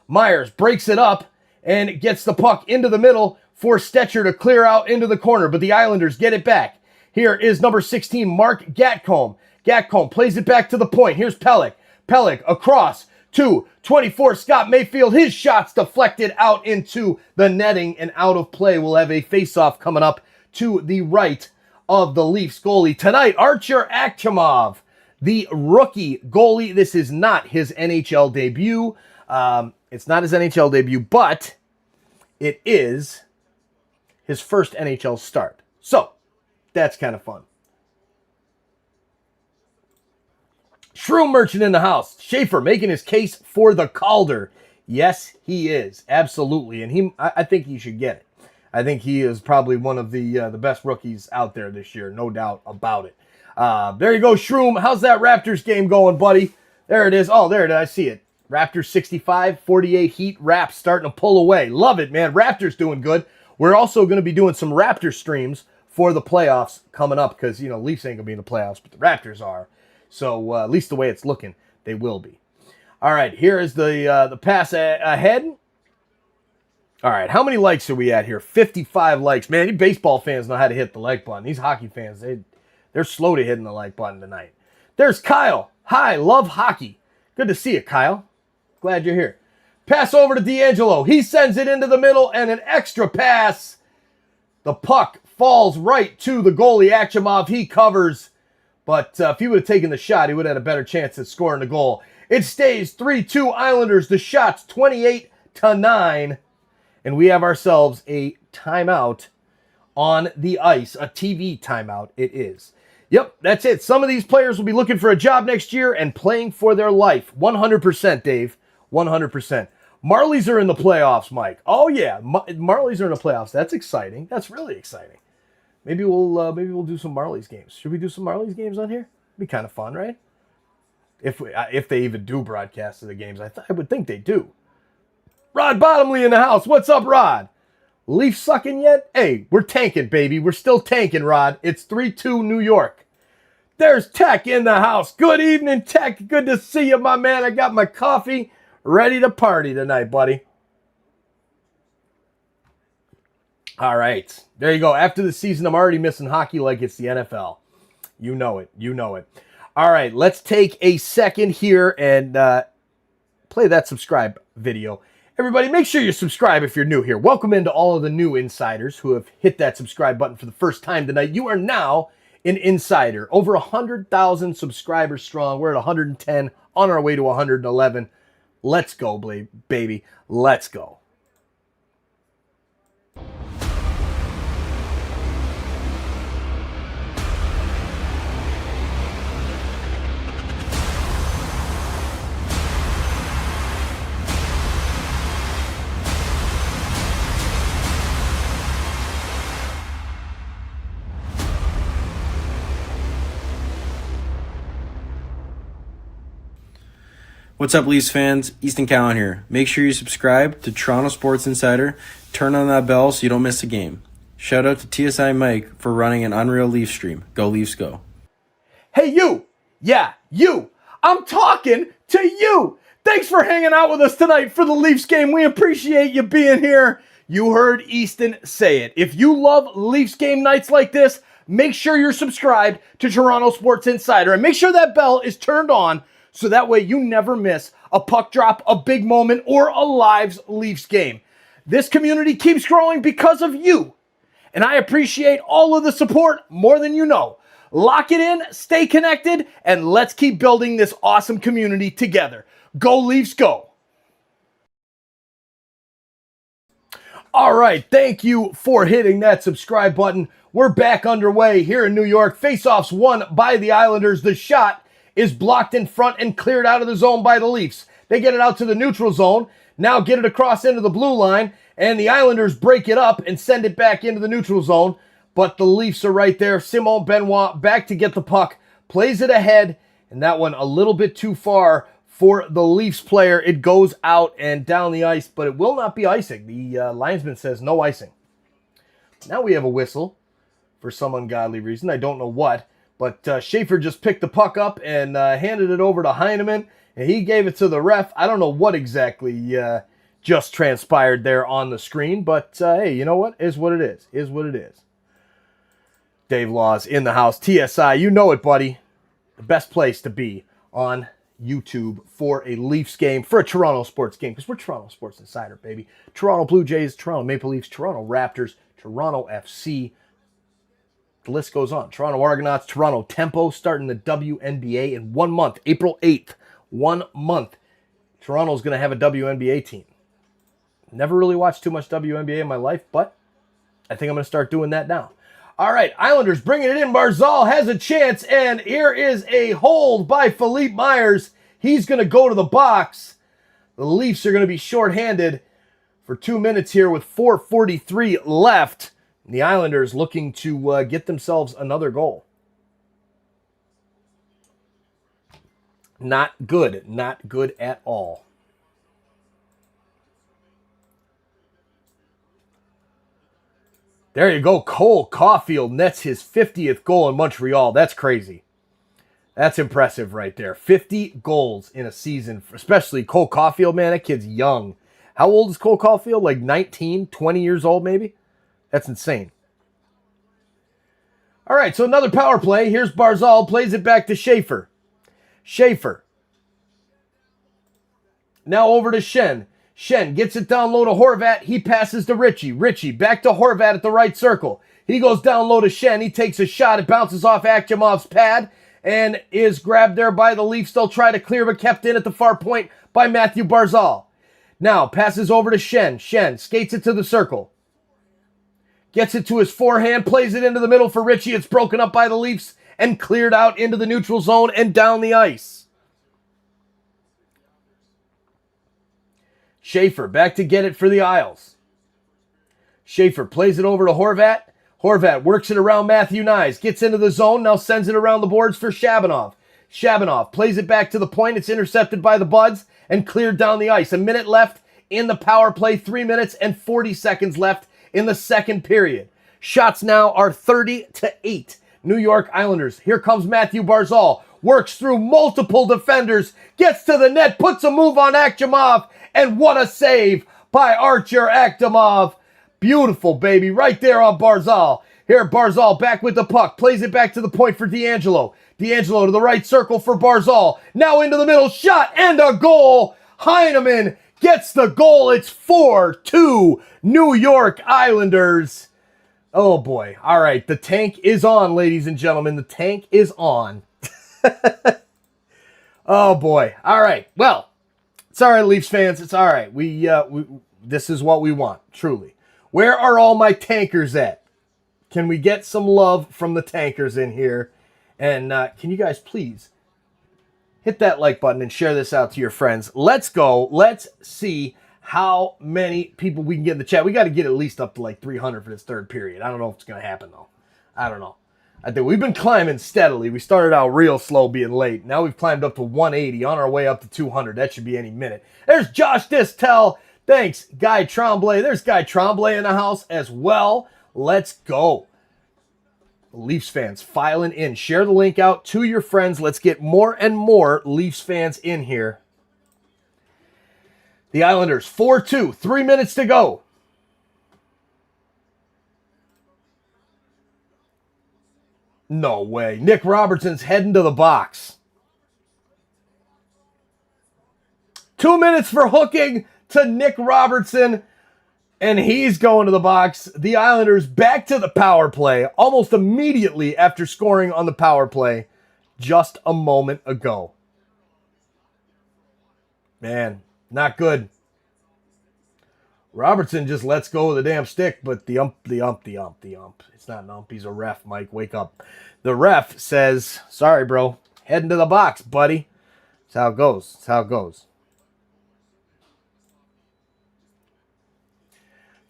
Myers breaks it up and gets the puck into the middle for Stetcher to clear out into the corner, but the Islanders get it back. Here is number 16, Mark Gatcomb. Gatcomb plays it back to the point. Here's Pelech. Pelech across to 24, Scott Mayfield. His shot's deflected out into the netting and out of play. We'll have a face-off coming up to the right of the Leafs goalie tonight. Archer Akhimov, the rookie goalie. This is not his NHL debut. It's not his NHL debut, but it is his first NHL start. So that's kind of fun. Shroom Merchant in the house. Schaefer making his case for the Calder. Yes, he is. Absolutely. And I think he should get it. I think he is probably one of the best rookies out there this year. No doubt about it. There you go, Shroom. How's that Raptors game going, buddy? There it is. Oh, there it is. I see it. Raptors 65, 48 Heat. Raps starting to pull away. Love it, man. Raptors doing good. We're also going to be doing some Raptor streams for the playoffs coming up because, Leafs ain't going to be in the playoffs, but the Raptors are. So at least the way it's looking, they will be. All right, here is the pass ahead. All right, how many likes are we at here? 55 likes. Man, you baseball fans know how to hit the like button. These hockey fans, they're slow to hitting the like button tonight. There's Kyle. Hi, love hockey. Good to see you, Kyle. Glad you're here. Pass over to D'Angelo. He sends it into the middle and an extra pass. The puck falls right to the goalie, Achimov. He covers. But if he would have taken the shot, he would have had a better chance at scoring the goal. It stays 3-2 Islanders. The shot's 28-9. And we have ourselves a timeout on the ice. A TV timeout it is. Yep, that's it. Some of these players will be looking for a job next year and playing for their life. 100%, Dave. 100%. Marlies are in the playoffs, Mike. Oh, yeah. Marlies are in the playoffs. That's exciting. That's really exciting. Maybe we'll do some Marlies games. Should we do some Marlies games on here? Be kind of fun, right? If they even do broadcasts of the games, I would think they do. Rod Bottomley in the house. What's up, Rod? Leaf sucking yet? Hey, we're tanking, baby. We're still tanking, Rod. It's 3-2 New York. There's Tech in the house. Good evening, Tech. Good to see you, my man. I got my coffee ready to party tonight, buddy. All right. There you go. After the season, I'm already missing hockey like it's the NFL. You know it. You know it. All right. Let's take a second here and play that subscribe video. Everybody, make sure you subscribe if you're new here. Welcome into all of the new insiders who have hit that subscribe button for the first time tonight. You are now an insider. Over 100,000 subscribers strong. We're at 110, on our way to 111. Let's go, baby. Let's go. What's up, Leafs fans? Easton Cowan here. Make sure you subscribe to Toronto Sports Insider. Turn on that bell so you don't miss a game. Shout out to TSI Mike for running an unreal Leaf stream. Go Leafs, go. Hey, you. Yeah, you. I'm talking to you. Thanks for hanging out with us tonight for the Leafs game. We appreciate you being here. You heard Easton say it. If you love Leafs game nights like this, make sure you're subscribed to Toronto Sports Insider and make sure that bell is turned on so that way you never miss a puck drop, a big moment, or a live Leafs game. This community keeps growing because of you. And I appreciate all of the support more than you know. Lock it in, stay connected, and let's keep building this awesome community together. Go Leafs, go. All right, thank you for hitting that subscribe button. We're back underway here in New York. Faceoffs won by the Islanders. The shot is blocked in front and cleared out of the zone by the Leafs. They get it out to the neutral zone, now get it across into the blue line, and the Islanders break it up and send it back into the neutral zone, but the Leafs are right there. Simon Benoit back to get the puck, plays it ahead, and that one a little bit too far for the Leafs player. It goes out and down the ice, but it will not be icing. The linesman says no icing. Now we have a whistle for some ungodly reason. I don't know what. But Schaefer just picked the puck up and handed it over to Heineman, and he gave it to the ref. I don't know what exactly just transpired there on the screen, but hey, you know what? Is what it is. Is what it is. Dave Laws in the house. TSI, you know it, buddy. The best place to be on YouTube for a Leafs game, for a Toronto sports game, because we're Toronto Sports Insider, baby. Toronto Blue Jays, Toronto Maple Leafs, Toronto Raptors, Toronto FC. The list goes on. Toronto Argonauts, Toronto Tempo starting the WNBA in 1 month, April 8th. 1 month. Toronto's going to have a WNBA team. Never really watched too much WNBA in my life, but I think I'm going to start doing that now. All right, Islanders bringing it in. Barzal has a chance, and here is a hold by Philippe Myers. He's going to go to the box. The Leafs are going to be shorthanded for 2 minutes here with 4:43 left. The Islanders looking to get themselves another goal. Not good. Not good at all. There you go. Cole Caulfield nets his 50th goal in Montreal. That's crazy. That's impressive right there. 50 goals in a season, especially Cole Caulfield, man. That kid's young. How old is Cole Caulfield? Like 19, 20 years old maybe? That's insane. All right, so another power play. Here's Barzal, plays it back to Schaefer. Schaefer. Now over to Shen. Shen gets it down low to Horvat. He passes to Richie. Richie back to Horvat at the right circle. He goes down low to Shen. He takes a shot. It bounces off Akhjamov's pad and is grabbed there by the Leafs. They'll try to clear, but kept in at the far point by Matthew Barzal. Now passes over to Shen. Shen skates it to the circle. Gets it to his forehand, plays it into the middle for Richie. It's broken up by the Leafs and cleared out into the neutral zone and down the ice. Schaefer back to get it for the Isles. Schaefer plays it over to Horvat. Horvat works it around Matthew Nyes. Gets into the zone, now sends it around the boards for Shabanov. Shabanov plays it back to the point. It's intercepted by the Buds and cleared down the ice. A minute left in the power play. 3 minutes and 40 seconds left in the second period. Shots now are 30-8. New York Islanders. Here comes Matthew Barzal. Works through multiple defenders. Gets to the net. Puts a move on Akhjamov. And what a save by Archer Akhjamov. Beautiful, baby. Right there on Barzal. Here, Barzal back with the puck. Plays it back to the point for DeAngelo. DeAngelo to the right circle for Barzal. Now into the middle. Shot and a goal. Heineman gets the goal. It's 4-2 New York Islanders. Oh, boy. All right. The tank is on, ladies and gentlemen. The tank is on. Oh, boy. All right. Well, it's all right, Leafs fans. It's all right. This is what we want, truly. Where are all my tankers at? Can we get some love from the tankers in here? And can you guys please hit that like button and share this out to your friends? Let's go. Let's see how many people we can get in the chat. We got to get at least up to like 300 for this third period. I don't know if it's going to happen, though. I don't know. I think we've been climbing steadily. We started out real slow being late. Now we've climbed up to 180, on our way up to 200. That should be any minute. There's Josh Distel. Thanks, Guy Tremblay. There's Guy Tremblay in the house as well. Let's go. Leafs fans filing in. Share the link out to your friends. Let's get more and more Leafs fans in here. The Islanders, 4-2. 3 minutes to go. No way. Nick Robertson's heading to the box. 2 minutes for hooking to Nick Robertson, and he's going to the box. The Islanders back to the power play almost immediately after scoring on the power play just a moment ago. Man, not good. Robertson just lets go of the damn stick, but the ump. It's not an ump, he's a ref, Mike. Wake up. The ref says, sorry, bro. Heading to the box, buddy. That's how it goes. That's how it goes.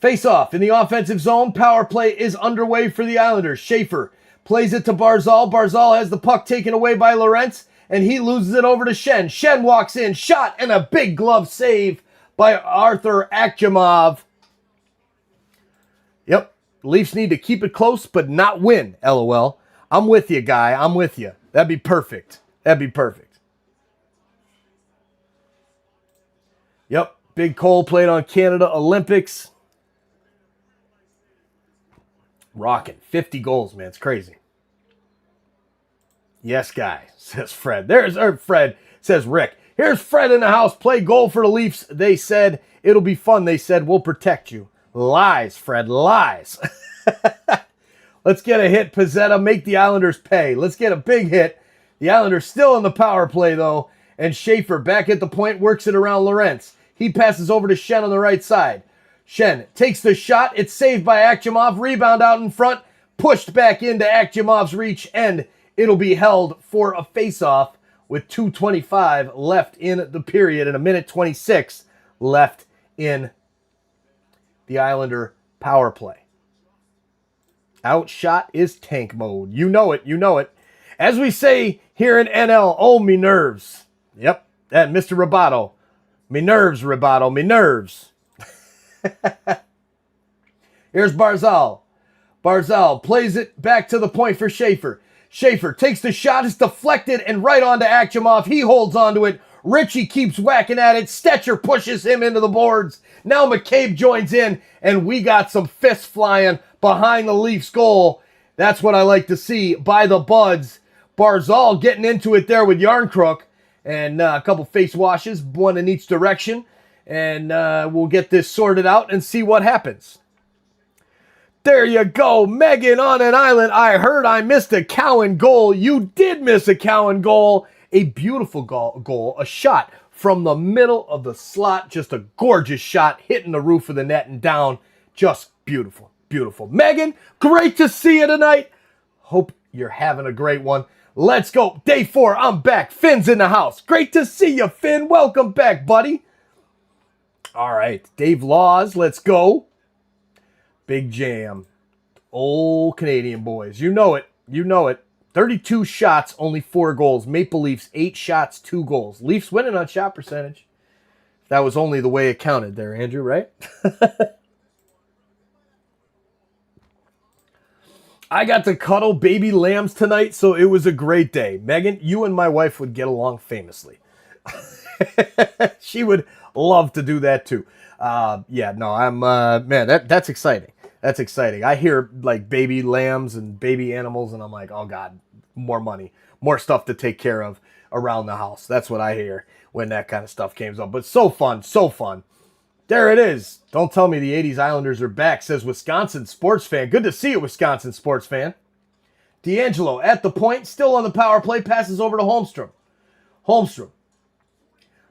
Face off in the offensive zone. Power play is underway for the Islanders. Schaefer plays it to Barzal. Barzal has the puck taken away by Lorentz, and he loses it over to Shen. Shen walks in, shot, and a big glove save by Arthur Akhjamov. Yep, Leafs need to keep it close, but not win, LOL. I'm with you, guy. I'm with you. That'd be perfect. That'd be perfect. Yep, Big Cole played on Canada Olympics. Rocking 50 goals, man. It's crazy. Yes, guy, says Fred. Fred, says Rick. Here's Fred in the house. Play goal for the Leafs. They said it'll be fun. They said we'll protect you. Lies, Fred, lies. Let's get a hit, Pizzetta. Make the Islanders pay. Let's get a big hit. The Islanders still in the power play, though. And Schaefer back at the point, works it around Lorentz. He passes over to Shen on the right side. Shen takes the shot. It's saved by Akhjamov. Rebound out in front. Pushed back into Akhjamov's reach. And it'll be held for a face-off with 2:25 left in the period and a minute 26 left in the Islander power play. Outshot is tank mode. You know it. You know it. As we say here in NL, oh, me nerves. Yep, that Mr. Roboto. Me nerves, Roboto. Me nerves. Here's Barzal. Barzal plays it back to the point for Schaefer. Schaefer takes the shot. It's deflected and right onto Akhjamov. He holds onto it. Richie keeps whacking at it. Stetcher pushes him into the boards. Now McCabe joins in, and we got some fists flying behind the Leafs goal. That's what I like to see by the Buds. Barzal getting into it there with Yarncrook, and a couple face washes, one in each direction. and we'll get this sorted out and see what happens. There you go, Megan on an island. I heard I missed a Cowan goal. You did miss a Cowan goal. A beautiful goal, a shot from the middle of the slot. Just a gorgeous shot, hitting the roof of the net and down. Just beautiful, beautiful. Megan, great to see you tonight. Hope you're having a great one. Let's go. Day 4, I'm back. Finn's in the house. Great to see you, Finn. Welcome back, buddy. All right, Dave Laws, let's go. Big jam. Old Canadian boys. You know it. You know it. 32 shots, only 4 goals. Maple Leafs, 8 shots, 2 goals. Leafs winning on shot percentage. That was only the way it counted there, Andrew, right? I got to cuddle baby lambs tonight, so it was a great day. Megan, you and my wife would get along famously. She would love to do that too. Yeah, no, man, that's exciting. That's exciting. I hear like baby lambs and baby animals, and I'm like, oh God, more money, more stuff to take care of around the house. That's what I hear when that kind of stuff comes up. But so fun, so fun. There it is. Don't tell me the 80s Islanders are back, says Wisconsin sports fan. Good to see you, Wisconsin sports fan. D'Angelo at the point, still on the power play, passes over to Holmstrom. Holmstrom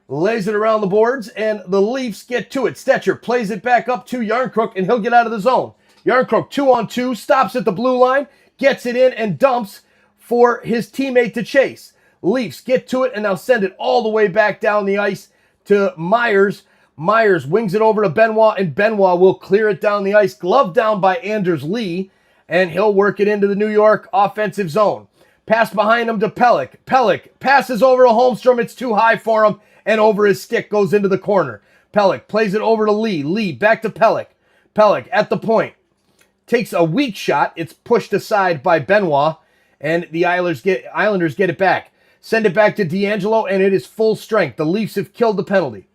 lays it around the boards, and the Leafs get to it. Stetcher plays it back up to Yarncrook, and he'll get out of the zone. Yarncrook 2-on-2, stops at the blue line, gets it in, and dumps for his teammate to chase. Leafs get to it, and now send it all the way back down the ice to Myers. Myers wings it over to Benoit, and Benoit will clear it down the ice. Glove down by Anders Lee, and he'll work it into the New York offensive zone. Pass behind him to Pelech. Pelech passes over to Holmstrom. It's too high for him, and over his stick goes into the corner. Pelech plays it over to Lee. Lee back to Pelech. Pelech at the point. Takes a weak shot. It's pushed aside by Benoit, and the Islanders get it back. Send it back to D'Angelo, and it is full strength. The Leafs have killed the penalty.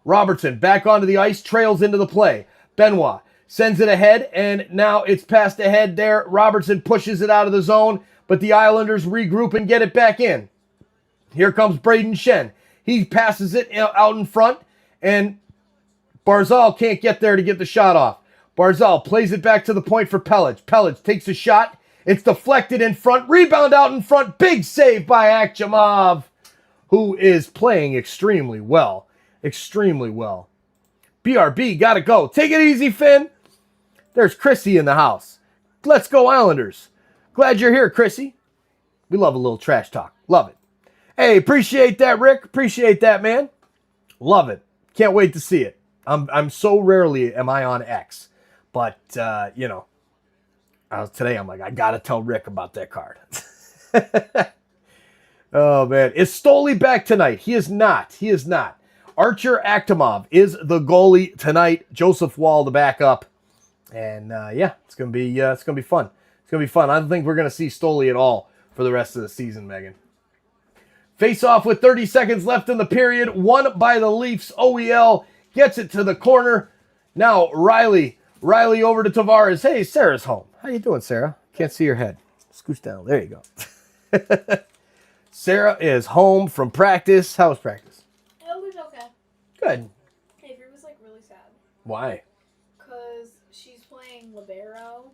Robertson back onto the ice, trails into the play. Benoit sends it ahead, and now it's passed ahead there. Robertson pushes it out of the zone, but the Islanders regroup and get it back in. Here comes Braden Shen. He passes it out in front, and Barzal can't get there to get the shot off. Barzal plays it back to the point for Pelech. Pelech takes a shot. It's deflected in front. Rebound out in front. Big save by Akhmedov, who is playing extremely well. Extremely well. BRB, gotta go. Take it easy, Finn. There's Chrissy in the house. Let's go, Islanders. Glad you're here, Chrissy. We love a little trash talk. Love it. Hey, appreciate that, Rick. Appreciate that, man. Love it. Can't wait to see it. I'm so rarely am I on X. But, you know, today I'm like, I got to tell Rick about that card. Oh, man. Is Stoli back tonight? He is not. He is not. Archer Akhmedov is the goalie tonight. Joseph Wall, the backup. And, yeah, it's going to be fun. It's going to be fun. I don't think we're going to see Stoli at all for the rest of the season, Megan. Face off with 30 seconds left in the period. Won by the Leafs. OEL gets it to the corner. Now, Riley over to Tavares. Hey, Sarah's home. How you doing, Sarah? Can't see your head. Scooch down. There you go. Sarah is home from practice. How was practice? It was okay. Good. Avery was like really sad. Why? Because she's playing libero.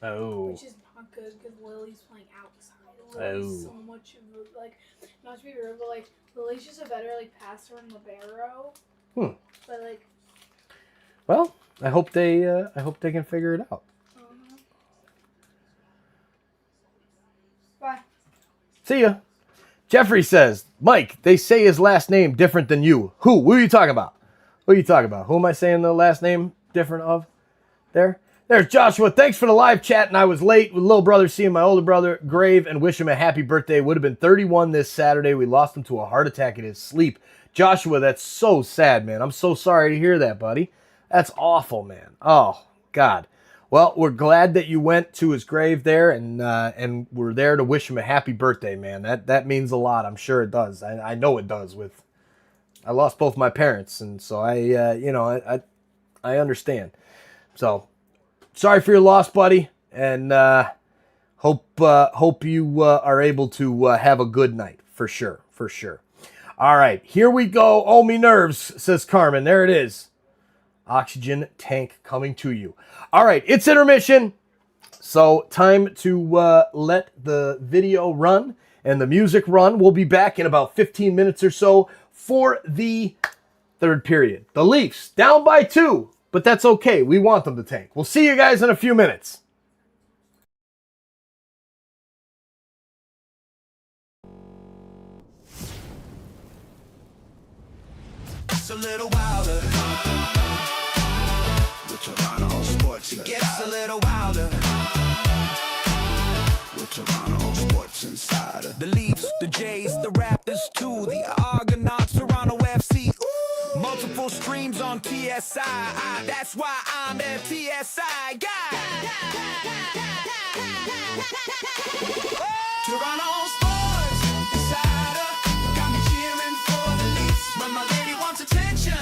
Oh. Which is not good because Lily's playing outside. Lily's so much of a, like, not to be rude, but like Lily's just a better like passer and libero. But like. Well, I hope they can figure it out. Bye. See ya. Jeffrey says, Mike, they say his last name different than you. Who? Who are you talking about? Who are you talking about? Who am I saying the last name different of? There's Joshua. Thanks for the live chat, and I was late with little brother seeing my older brother grave and wish him a happy birthday. Would have been 31 this Saturday. We lost him to a heart attack in his sleep. Joshua, that's so sad, man. I'm so sorry to hear that, buddy. That's awful, man. Oh, God. Well, we're glad that you went to his grave there and we're there to wish him a happy birthday, man. That means a lot. I'm sure it does. I know it does. I lost both my parents, and so I understand. So sorry for your loss, buddy, and hope you are able to have a good night for sure. All right, here we go. Oh, me nerves, says Carmen. There it is. Oxygen tank coming to you. All right, it's intermission. So time to let the video run and the music run. We'll be back in about 15 minutes or so for the third period. The Leafs down by 2, but that's okay. We want them to tank. We'll see you guys in a few minutes. It's a little wilder. The Toronto Sports It gets a little wilder. The Toronto Sports Insider. The Leafs, the Jays, the Raptors too. The Argonauts, Toronto FC. Ooh. Multiple streams on TSI. That's why I'm a TSI guy. Toronto Sports Insider. Got me cheering for the Leafs when my lady wants attention.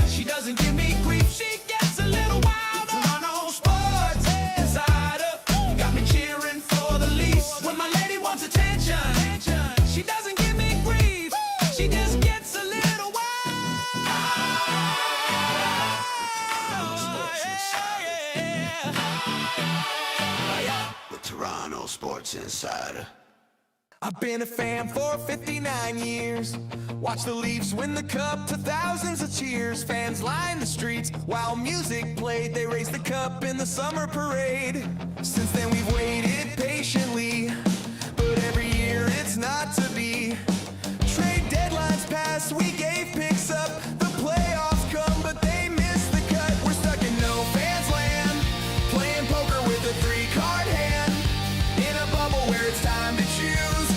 She doesn't give me grief, she gets a little wild. Toronto Sports Insider. Got me cheering for the Leafs when my lady wants attention. She doesn't give me grief, she just gets a little wild. With Toronto Sports Insider. I've been a fan for 59 years. Watch the Leafs win the cup to thousands of cheers. Fans line the streets while music played. They raise the cup in the summer parade. Since then we've waited patiently, but every year it's not to be. Trade deadlines pass, we gave picks up. The playoffs come, but they miss the cut. We're stuck in no fans land, playing poker with a 3-card hand. In a bubble where it's time to choose.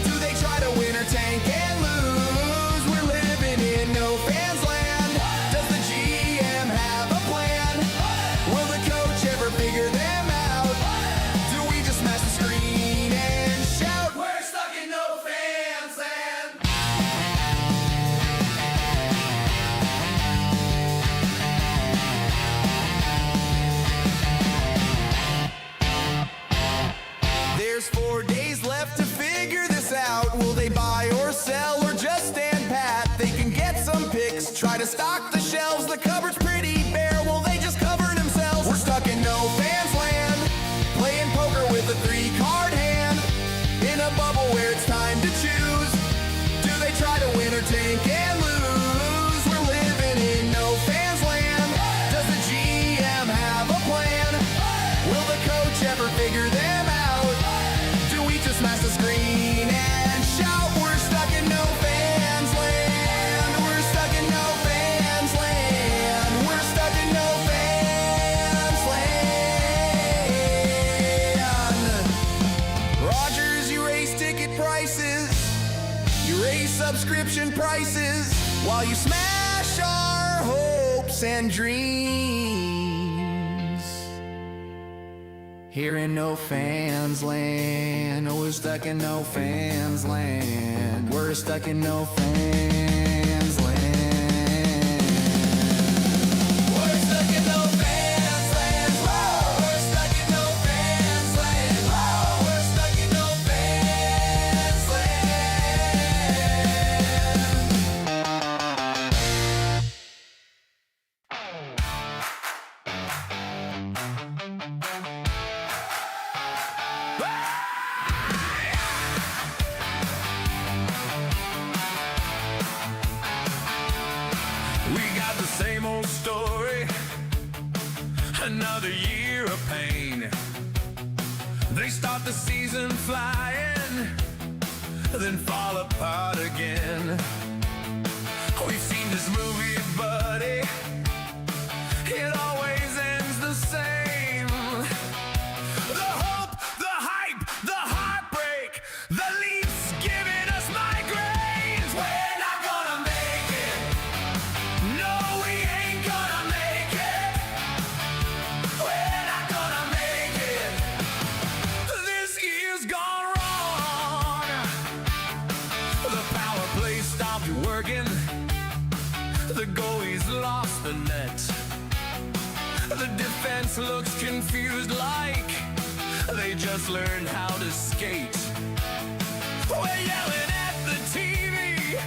Do they try to win or tank and lose? We're living in no fans land. Does the GM have a plan? Will the coach ever figure them out? Do we just smash the screen and shout? We're stuck in no fans land. There's 4 days left to figure this out. Will they buy or sell or just stand pat? They can get some picks, try to stock the shelves. The cupboard's pretty bare, will they just cover themselves? We're stuck in no fans land, playing poker with a 3-card hand. In a bubble where it's time to choose. Do they try to win or tank and lose? We're living in no fans land. Does the GM have a plan? Will the coach ever figure them out? Do we just smash the screen and shout? We're stuck in no fans land. We're stuck in no fans land. We're stuck in no fans land. Rogers, you raise ticket prices. You raise subscription prices while you smash our hopes and dreams. Here in no fans land, we're stuck in no fans land. We're stuck in no fans land. We're stuck in no fans land. Whoa. We're stuck in no fans land. Whoa. We're stuck in no fans We got the same old story, another year of pain. They start the season flying, then fall apart again. We've seen this movie, buddy, it always ends the same. The hope, the hype, the heartbreak, the Leafs giving us migraines. We're not gonna make it. No, we ain't gonna make it. We're not gonna make it. This year's gone wrong. The power play stopped working. The goalie's lost the net. The defense looks confused, like they just learned how to skate. We're yelling at the TV.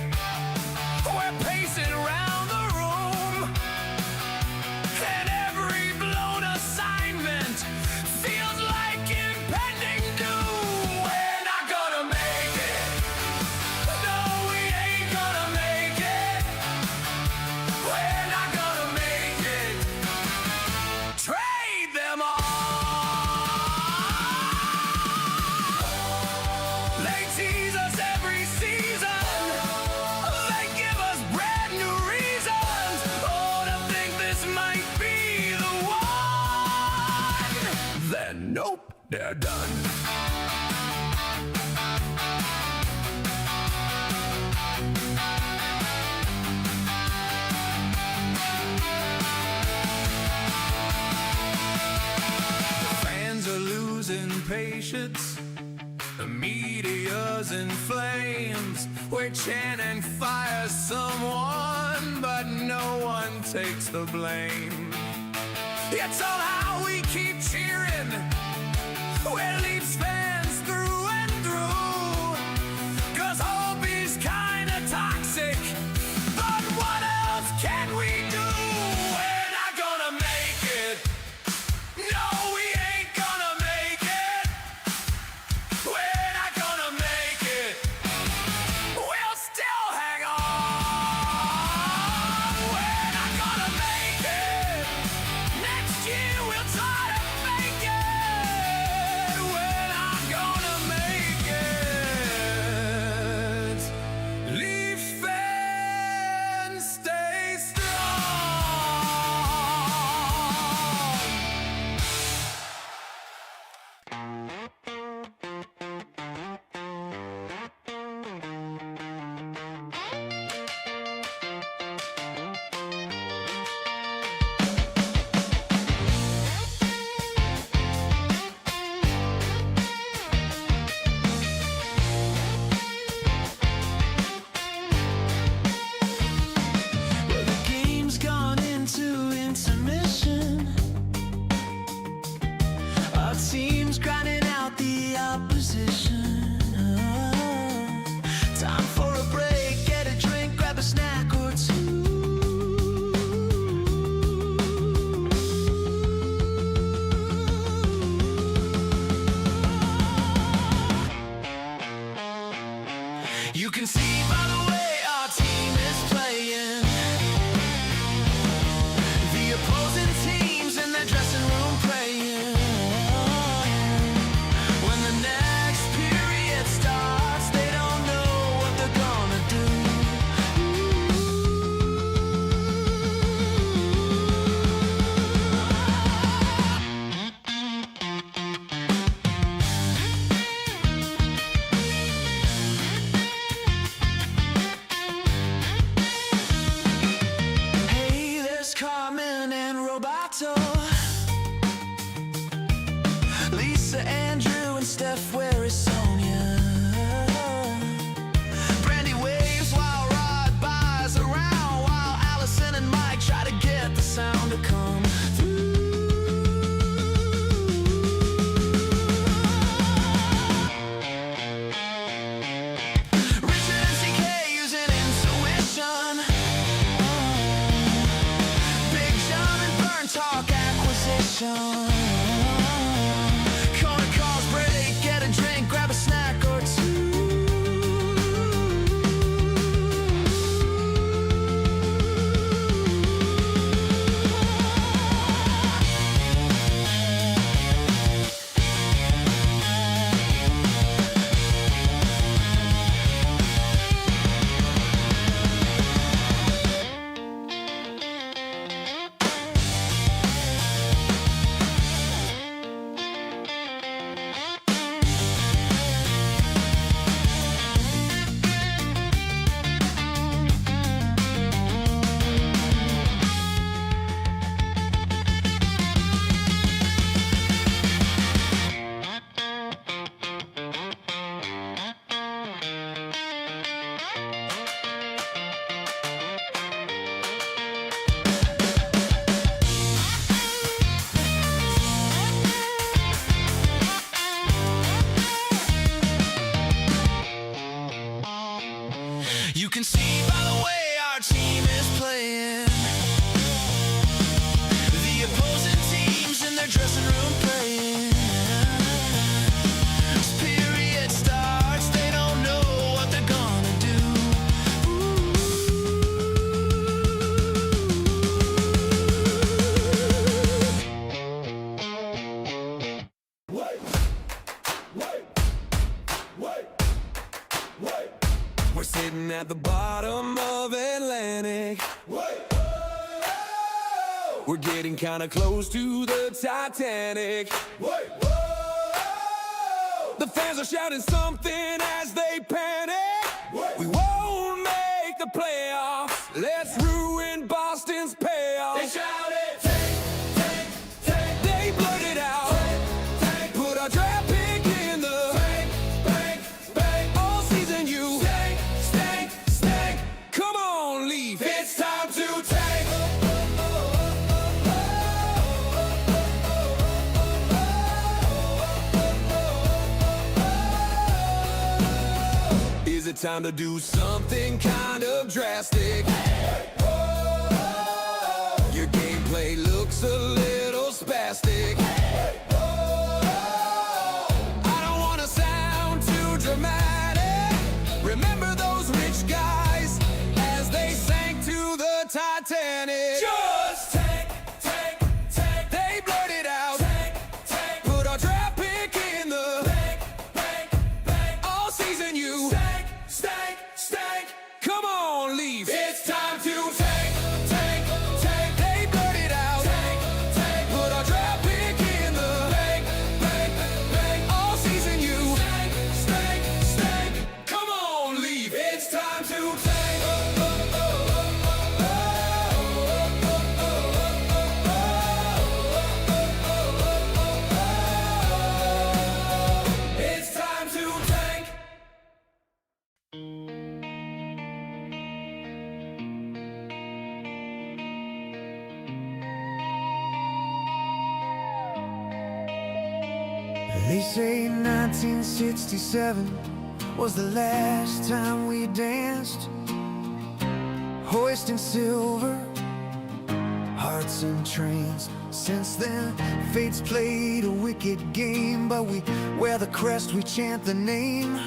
banners in flames. We're chanting fire someone, but no one takes the blame. It's all how we keep cheering. We're Leafs fans through and through. 'Cause hope is kinda toxic, but what else can we do? We're not gonna make it. No, we ain't gonna make it. We're not gonna make it. We'll still hang on. We're not gonna make it. Next year we'll try to make it. We're not gonna make it. Leaf fans, stay strong. Well, the game's gone into intermission. Our team's grinding out the opposition. Time for a break, get a drink, grab a snack or two. You can see by the way our team is playing, the opposing teams in their dressing room praying. When the next period starts, they don't know what they're gonna do. Hey, there's Carmen and Roberto, Lisa, Andrew, and Steph. Where is Sonia? Brandy waves while Rod buys around, while Allison and Mike try to get the sound to come through. Richard and CK using intuition. Big John and Burn talk acquisition. Corner calls break, get a drink, grab a snack or two. You can see by the way our team is playing, the opposing teams in their dressing room praying. This period starts, they don't know what they're gonna do. We're sitting at the bottom of Atlantic. We're getting kinda close to the Titanic. The fans are shouting something as they panic. We won't make the playoffs. Let's ruin Boston's payoff. They shouted, take. They blurted out, put our draft pick in the bank. All time to do something kind of drastic. Your gameplay looks a little spastic. I don't wanna sound too dramatic. Remember those rich guys as they sank to the Titanic? Just tank, tank, tank. They blurted out. Tank, tank. Put our draft pick in the bank, bank, bank. All season you stank, stank, stank. Come on, leave. It's time to tank, tank, tank. They blurted out. Tank, tank. Put our draft pick in the bank, bank, bank. All season you stank, stank, stank. Come on, leave. It's time to tank. It's time to tank. They say 1967 was the last time we danced, hoisting silver, hearts and trains. Since then, fate's played a wicked game, but we wear the crest, we chant the name.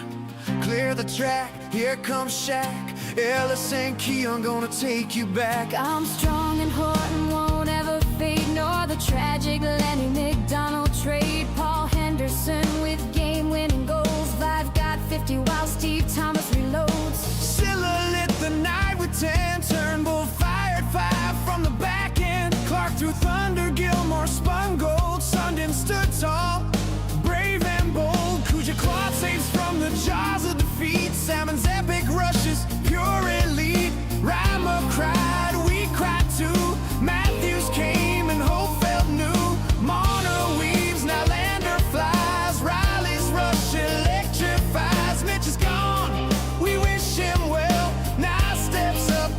Clear the track, here comes Shaq, Ellis and Keon gonna take you back. I'm strong and Horton won't ever fade, nor the tragic Lenny McDonald trade. Paul Henderson with game-winning goals. I've got 50 while Steve Thomas reloads. Silla lit the night with 10, Turnbull fired 5 from the back end. Clark threw thunder, Gilmore spun gold. Sundin stood tall, brave and bold. Kuja clawed saves from the jaws of defeat. Salmon's epic rushes, pure elite. Rama cried, we cried too. Matthews came and Hope felt new. Marner weaves, now Lander flies. Riley's rush electrifies. Mitch is gone, we wish him well. Now steps up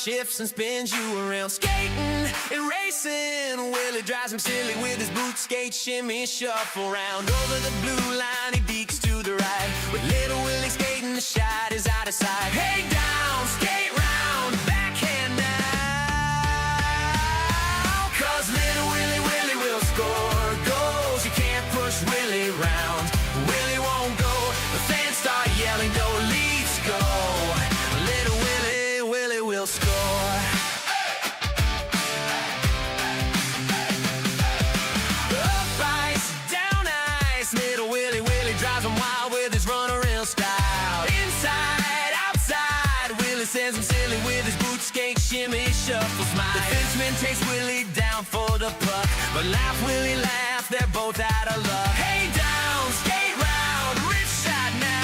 shifts and spins you around. Skating and racing, Willie drives him silly with his boot skate shimmy shuffle round. Over the blue line, he deeks to the right. With little Willie skating, the shot is out of sight. Hey down, skate round, backhand now. 'Cause little Willie will score goals. You can't push Willie round. Willie won't go. The fans start yelling, "Go Leafs, go!" Little Willie will score. Up ice, down ice, little Willie drives him wild with his runaround style. Inside, outside, Willie sends him silly with his boot skate shimmy shuffle smile. The defenseman takes Willie down for the puck, but laugh Willie laugh, they're both out of luck. Hey down, skate round, rich shot now.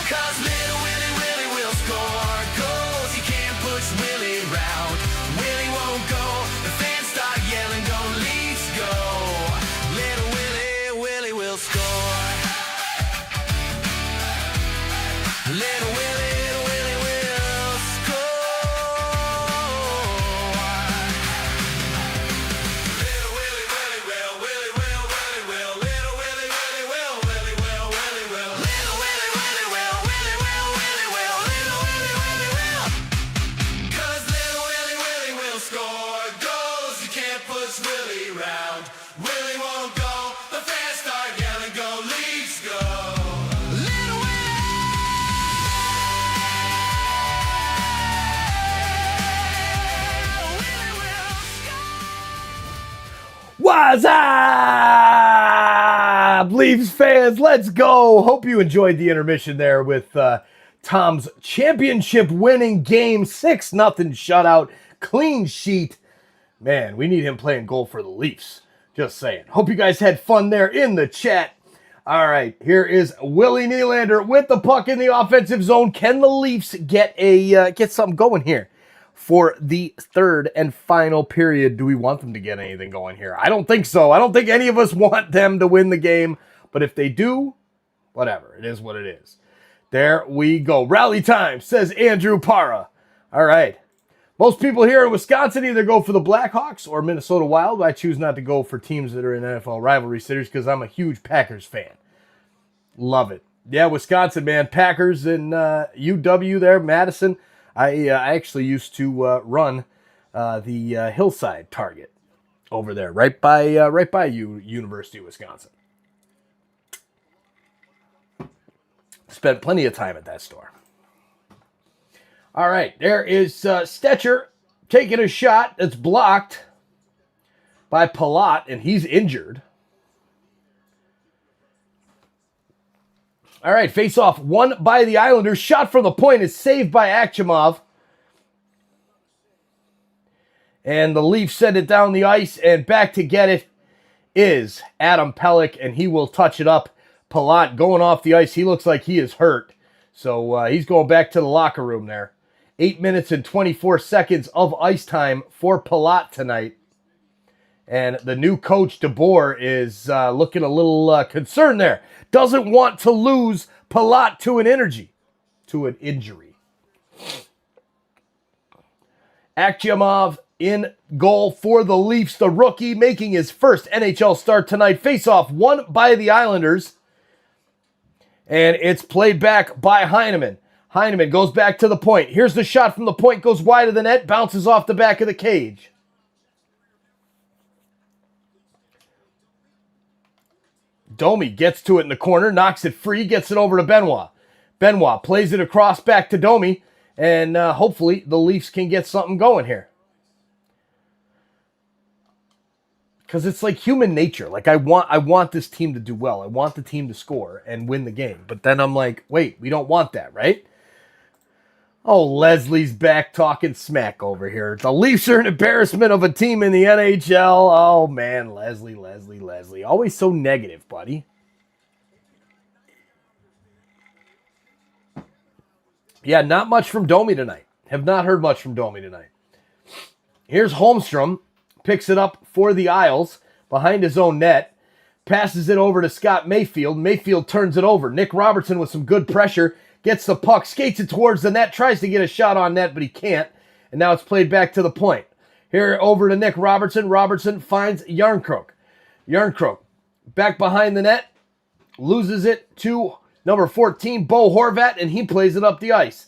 'Cause little Willie will score goals. You can't push Willie round. Willie won't go. The fans start yelling, "Go Leafs, go!" Little Willie will score. Little Willie will score. Little Willie will, Willie will, little Willie will, Willie will, little Willie will, little Willie will. 'Cause little Willie will score goals. You can't push Willie round. Willie won't go. The fans start yelling, "Go Leafs, go!" Little Willie will score. What's up, Leafs fans? Let's go. Hope you enjoyed the intermission there with Tom's championship-winning game 6-0 shutout, clean sheet. Man, we need him playing goal for the Leafs. Just saying. Hope you guys had fun there in the chat. All right, here is Willie Nylander with the puck in the offensive zone. Can the Leafs get something going here for the third and final period? Do we want them to get anything going here? I don't think so. I don't think any of us want them to win the game. But if they do, whatever. It is what it is. There we go. Rally time, says Andrew Para. All right. Most people here in Wisconsin either go for the Blackhawks or Minnesota Wild. I choose not to go for teams that are in NFL rivalry cities because I'm a huge Packers fan. Love it. Yeah, Wisconsin, man. Packers and UW there, Madison. I actually used to run the Hillside Target over there, right by University of Wisconsin. Spent plenty of time at that store. All right, there is Stetcher taking a shot that's blocked by Palat, and he's injured. All right, face-off won by the Islanders. Shot from the point is saved by Akhimov. And the Leafs send it down the ice, and back to get it is Adam Pelech, and he will touch it up. Palat going off the ice. He looks like he is hurt. So he's going back to the locker room there. 8 minutes and 24 seconds of ice time for Palat tonight. And the new coach, DeBoer, is looking a little concerned there. Doesn't want to lose Palat to an injury. Akhimov in goal for the Leafs. The rookie making his first NHL start tonight. Face-off won by the Islanders. And it's played back by Heineman. Heineman goes back to the point. Here's the shot from the point. Goes wide of the net. Bounces off the back of the cage. Domi gets to it in the corner. Knocks it free. Gets it over to Benoit. Benoit plays it across back to Domi. And hopefully the Leafs can get something going here. Because it's like human nature. Like I want this team to do well. I want the team to score and win the game. But then I'm like, wait, we don't want that, right? Oh, Leslie's back talking smack over here. The Leafs are an embarrassment of a team in the NHL. Oh, man, Leslie. Always so negative, buddy. Yeah, not much from Domi tonight. Have not heard much from Domi tonight. Here's Holmstrom. Picks it up for the Isles behind his own net. Passes it over to Scott Mayfield. Mayfield turns it over. Nick Robertson with some good pressure. gets the puck, skates it towards the net, tries to get a shot on net, but he can't. And now it's played back to the point. Here over to Nick Robertson. Robertson finds Yarncrook. Yarncrook back behind the net, loses it to number 14, Bo Horvat, and he plays it up the ice.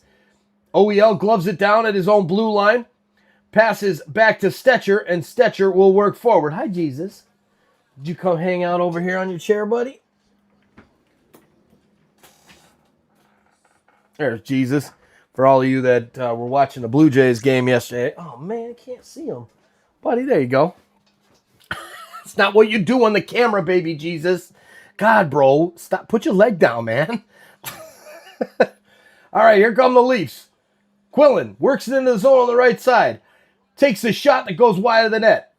OEL gloves it down at his own blue line, passes back to Stetcher, and Stetcher will work forward. Hi, Jesus. Did you come hang out over here on your chair, buddy? There's Jesus. For all of you that were watching the Blue Jays game yesterday. Oh, man, I can't see him. Buddy, there you go. It's not what you do on the camera, baby Jesus. God, bro. Stop. Put your leg down, man. All right, here come the Leafs. Quillen works it into the zone on the right side. Takes a shot that goes wide of the net.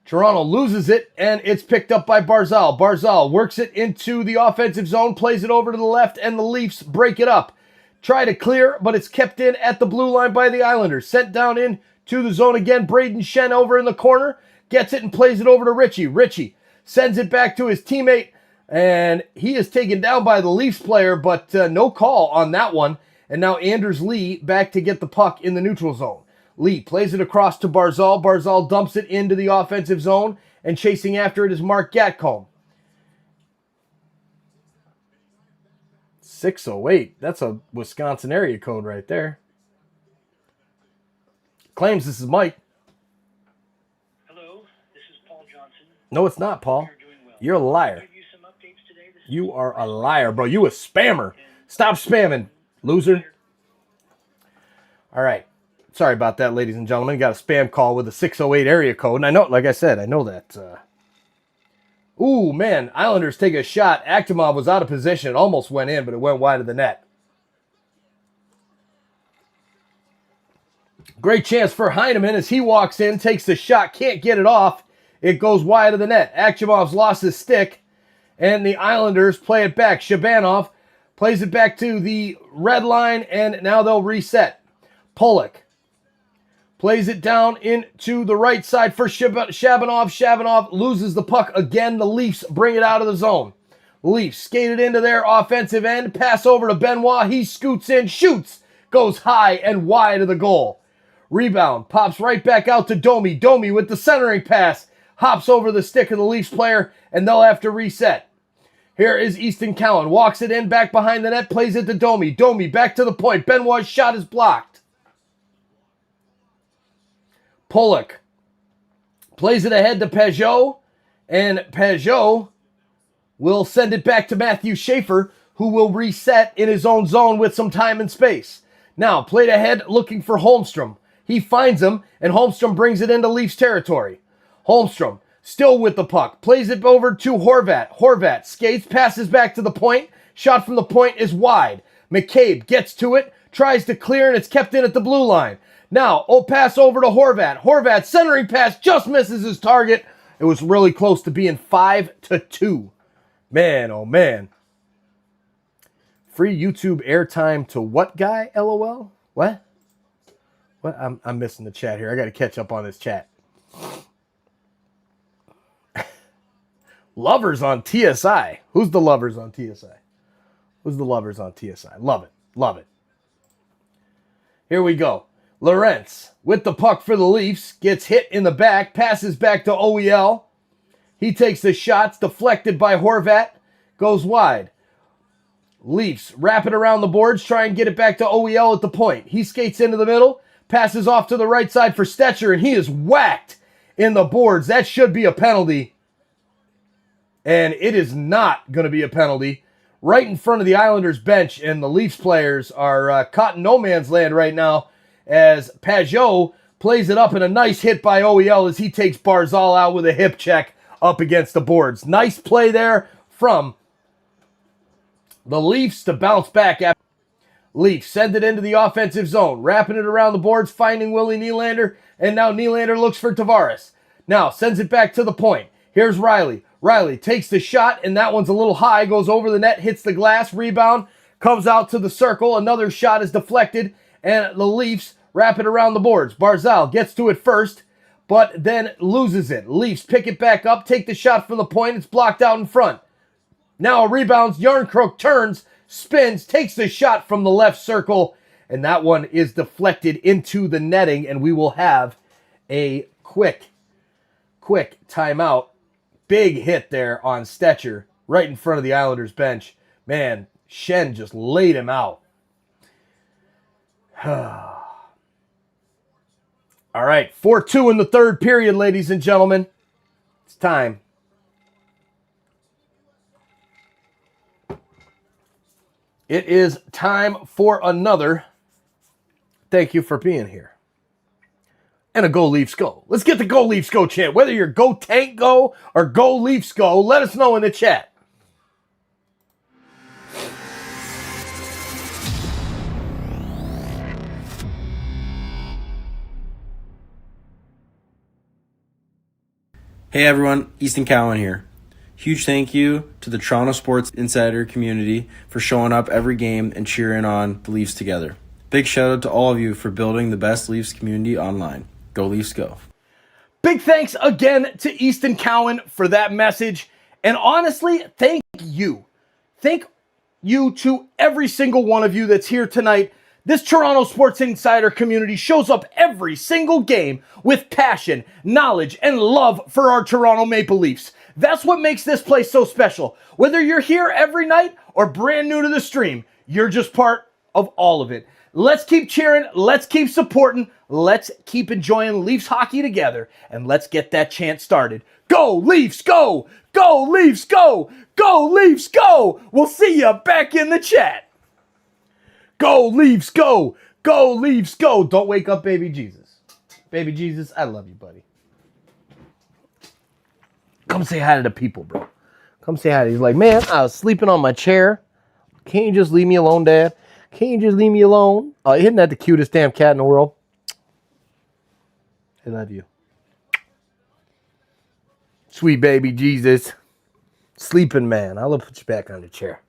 Toronto loses it, and it's picked up by Barzal. Barzal works it into the offensive zone, plays it over to the left, and the Leafs break it up. Try to clear, but it's kept in at the blue line by the Islanders. Sent down in to the zone again. Braden Shen over in the corner. Gets it and plays it over to Ritchie. Ritchie sends it back to his teammate, and he is taken down by the Leafs player, but no call on that one. And now Anders Lee back to get the puck in the neutral zone. Lee plays it across to Barzal. Barzal dumps it into the offensive zone, and chasing after it is Mark Gatcomb. 608. That's a Wisconsin area code right there. Claims this is Mike. Hello, this is Paul Johnson. No, it's not, Paul. You're a liar. You are a liar, bro. You a spammer. Stop spamming, loser. All right. Sorry about that, ladies and gentlemen. Got a spam call with a 608 area code. And I know, like I said, I know that. Ooh, man. Islanders take a shot. Akhtamov was out of position. It almost went in, but it went wide of the net. Great chance for Heineman as he walks in, takes the shot, can't get it off. It goes wide of the net. Akhtamov's lost his stick, and the Islanders play it back. Shabanov plays it back to the red line, and now they'll reset. Pollock plays it down into the right side for Shabanov. Shabanov loses the puck again. The Leafs bring it out of the zone. Leafs skate it into their offensive end. Pass over to Benoit. He scoots in, shoots, goes high and wide of the goal. Rebound, pops right back out to Domi. Domi with the centering pass. Hops over the stick of the Leafs player, and they'll have to reset. Here is Easton Cowan. Walks it in, back behind the net, plays it to Domi. Domi back to the point. Benoit's shot is blocked. Pollock plays it ahead to Peugeot, and Peugeot will send it back to Matthew Schaefer, who will reset in his own zone with some time and space. Now, played ahead looking for Holmstrom. He finds him, and Holmstrom brings it into Leafs territory. Holmstrom, still with the puck, plays it over to Horvat. Horvat skates, passes back to the point. Shot from the point is wide. McCabe gets to it, tries to clear, and it's kept in at the blue line. Now, pass over to Horvat. Horvat, centering pass, just misses his target. It was really close to being 5-2. Man, oh man. Free YouTube airtime to what guy, LOL? What? What? I'm missing the chat here. I got to catch up on this chat. Lovers on TSI. Who's the lovers on TSI? Who's the lovers on TSI? Love it. Love it. Here we go. Lorentz with the puck for the Leafs. Gets hit in the back. Passes back to OEL. He takes the shots. Deflected by Horvat. Goes wide. Leafs wrap it around the boards. Try and get it back to OEL at the point. He skates into the middle. Passes off to the right side for Stetcher. And he is whacked in the boards. That should be a penalty. And it is not going to be a penalty. Right in front of the Islanders bench. And the Leafs players are caught in no man's land right now. As Peugeot plays it up in a nice hit by OEL as he takes Barzal out with a hip check up against the boards. Nice play there from the Leafs to bounce back. After Leafs send it into the offensive zone. Wrapping it around the boards, finding Willie Nylander. And now Nylander looks for Tavares. Now sends it back to the point. Here's Riley. Riley takes the shot, and that one's a little high. Goes over the net, hits the glass. Rebound, comes out to the circle. Another shot is deflected, and the Leafs wrap it around the boards. Barzal gets to it first, but then loses it. Leafs pick it back up, take the shot from the point. It's blocked out in front. Now a rebound. Yarncrook turns, spins, takes the shot from the left circle, and that one is deflected into the netting, and we will have a quick timeout. Big hit there on Stetcher, right in front of the Islanders bench. Man, Shen just laid him out. All right, 4-2 in the third period, ladies and gentlemen. It's time. It is time for another thank you for being here. And a Go Leafs Go. Let's get the Go Leafs Go chant. Whether you're Go Tank Go or Go Leafs Go, let us know in the chat. Hey everyone, Easton Cowan here. Huge thank you to the Toronto Sports Insider community for showing up every game and cheering on the Leafs together. Big shout out to all of you for building the best Leafs community online. Go Leafs Go. Big thanks again to Easton Cowan for that message. And honestly, thank you. Thank you to every single one of you that's here tonight. This Toronto Sports Insider community shows up every single game with passion, knowledge, and love for our Toronto Maple Leafs. That's what makes this place so special. Whether you're here every night or brand new to the stream, you're just part of all of it. Let's keep cheering. Let's keep supporting. Let's keep enjoying Leafs hockey together. And let's get that chant started. Go Leafs, go! Go Leafs, go! Go Leafs, go! We'll see you back in the chat. Go Leafs, go! Go Leafs, go! Don't wake up, baby Jesus. Baby Jesus, I love you, buddy. Come say hi to the people, bro. Come say hi. He's like, man, I was sleeping on my chair. Can't you just leave me alone, Dad? Can't you just leave me alone? Oh, isn't that the cutest damn cat in the world? I love you. Sweet baby Jesus. Sleeping man. I'll put you back on the chair.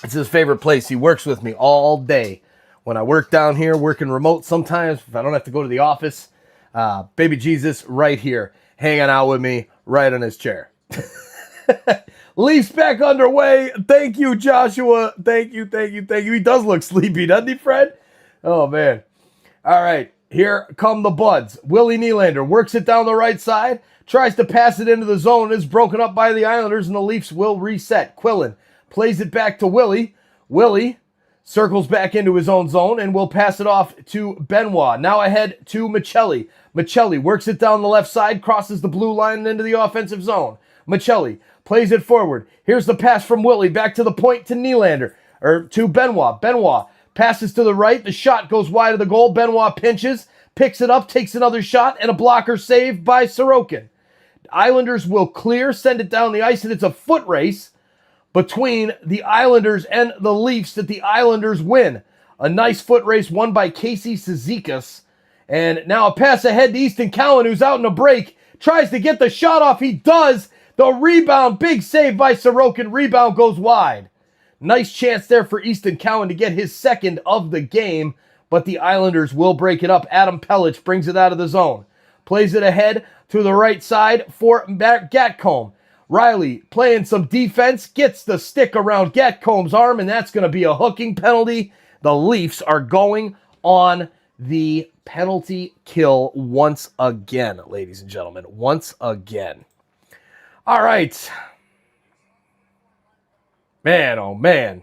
It's his favorite place. He works with me all day. When I work down here, working remote sometimes, if I don't have to go to the office, baby Jesus right here, hanging out with me right on his chair. Leafs back underway. Thank you, Joshua. Thank you. He does look sleepy, doesn't he, Fred? Oh, man. All right, here come the Buds. Willie Nylander works it down the right side, tries to pass it into the zone, is broken up by the Islanders, and the Leafs will reset. Quillen plays it back to Willie. Willie circles back into his own zone and will pass it off to Benoit. Now ahead to Michelli. Michelli works it down the left side, crosses the blue line and into the offensive zone. Michelli plays it forward. Here's the pass from Willie back to the point to Nylander, or to Benoit. Benoit passes to the right. The shot goes wide of the goal. Benoit pinches, picks it up, takes another shot, and a blocker save by Sorokin. Islanders will clear, send it down the ice, and it's a foot race between the Islanders and the Leafs that the Islanders win. A nice foot race won by Casey Cizikas. And now a pass ahead to Easton Cowan, who's out in a break. Tries to get the shot off. He does. The rebound, big save by Sorokin. Rebound goes wide. Nice chance there for Easton Cowan to get his second of the game, but the Islanders will break it up. Adam Pellich brings it out of the zone. Plays it ahead to the right side for Gatcomb. Riley playing some defense, gets the stick around Gatcomb's arm, and that's going to be a hooking penalty. The Leafs are going on the penalty kill once again, ladies and gentlemen. Once again. All right. Man, oh man.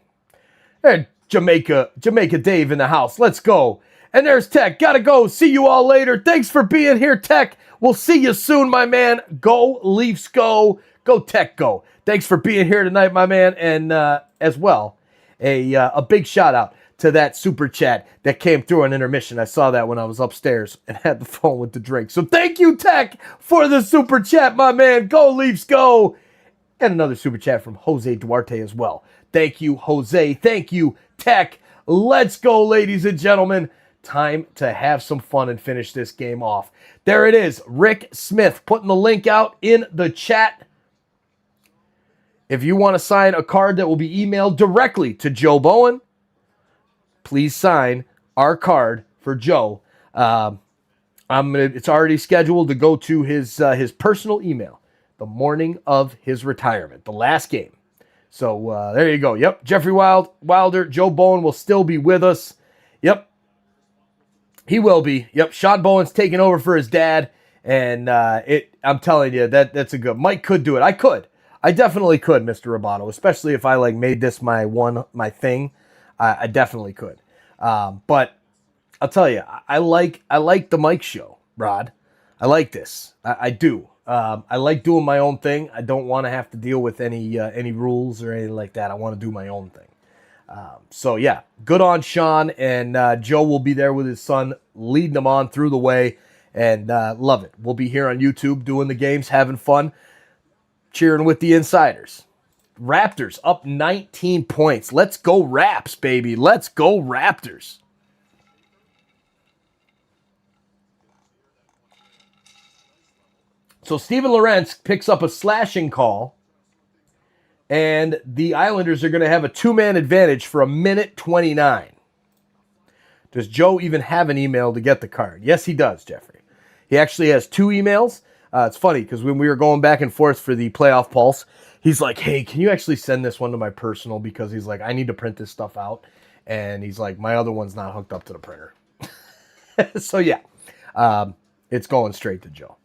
There's Jamaica Dave in the house. Let's go. And there's Tech. Gotta go. See you all later. Thanks for being here, Tech. We'll see you soon, my man. Go Leafs, go. Go Tech, go. Thanks for being here tonight, my man. And as well, a big shout out to that super chat that came through on intermission. I saw that when I was upstairs and had the phone with the drink. So thank you, Tech, for the super chat, my man. Go Leafs, go. And another super chat from Jose Duarte as well. Thank you, Jose. Thank you, Tech. Let's go, ladies and gentlemen. Time to have some fun and finish this game off. There it is. Rick Smith putting the link out in the chat. If you want to sign a card that will be emailed directly to Joe Bowen, please sign our card for Joe. It's already scheduled to go to his personal email. the morning of his retirement, the last game. So there you go. Yep, Jeffrey Wilder, Joe Bowen will still be with us. Yep, he will be. Yep, Sean Bowen's taking over for his dad, and I'm telling you, that's a good. Mike could do it. I definitely could, Mr. Roboto, especially if I like made this my thing. I definitely could. But I'll tell you, I like the Mike show, Rod. I like this. I do. I like doing my own thing. I don't want to have to deal with any rules or anything like that. I want to do my own thing. So yeah, good on Sean, and Joe will be there with his son, leading them on through the way, and love it. We'll be here on YouTube doing the games, having fun, cheering with the insiders. Raptors up 19 points. Let's go Raps, baby. Let's go Raptors. So Steven Lorentz picks up a slashing call, and the Islanders are going to have a two-man advantage for 1:29. Does Joe even have an email to get the card? Yes, he does, Jeffrey. He actually has 2 emails. It's funny because when we were going back and forth for the playoff pulse, he's like, hey, can you actually send this one to my personal? Because he's like, I need to print this stuff out. And he's like, my other one's not hooked up to the printer. So yeah, it's going straight to Joe.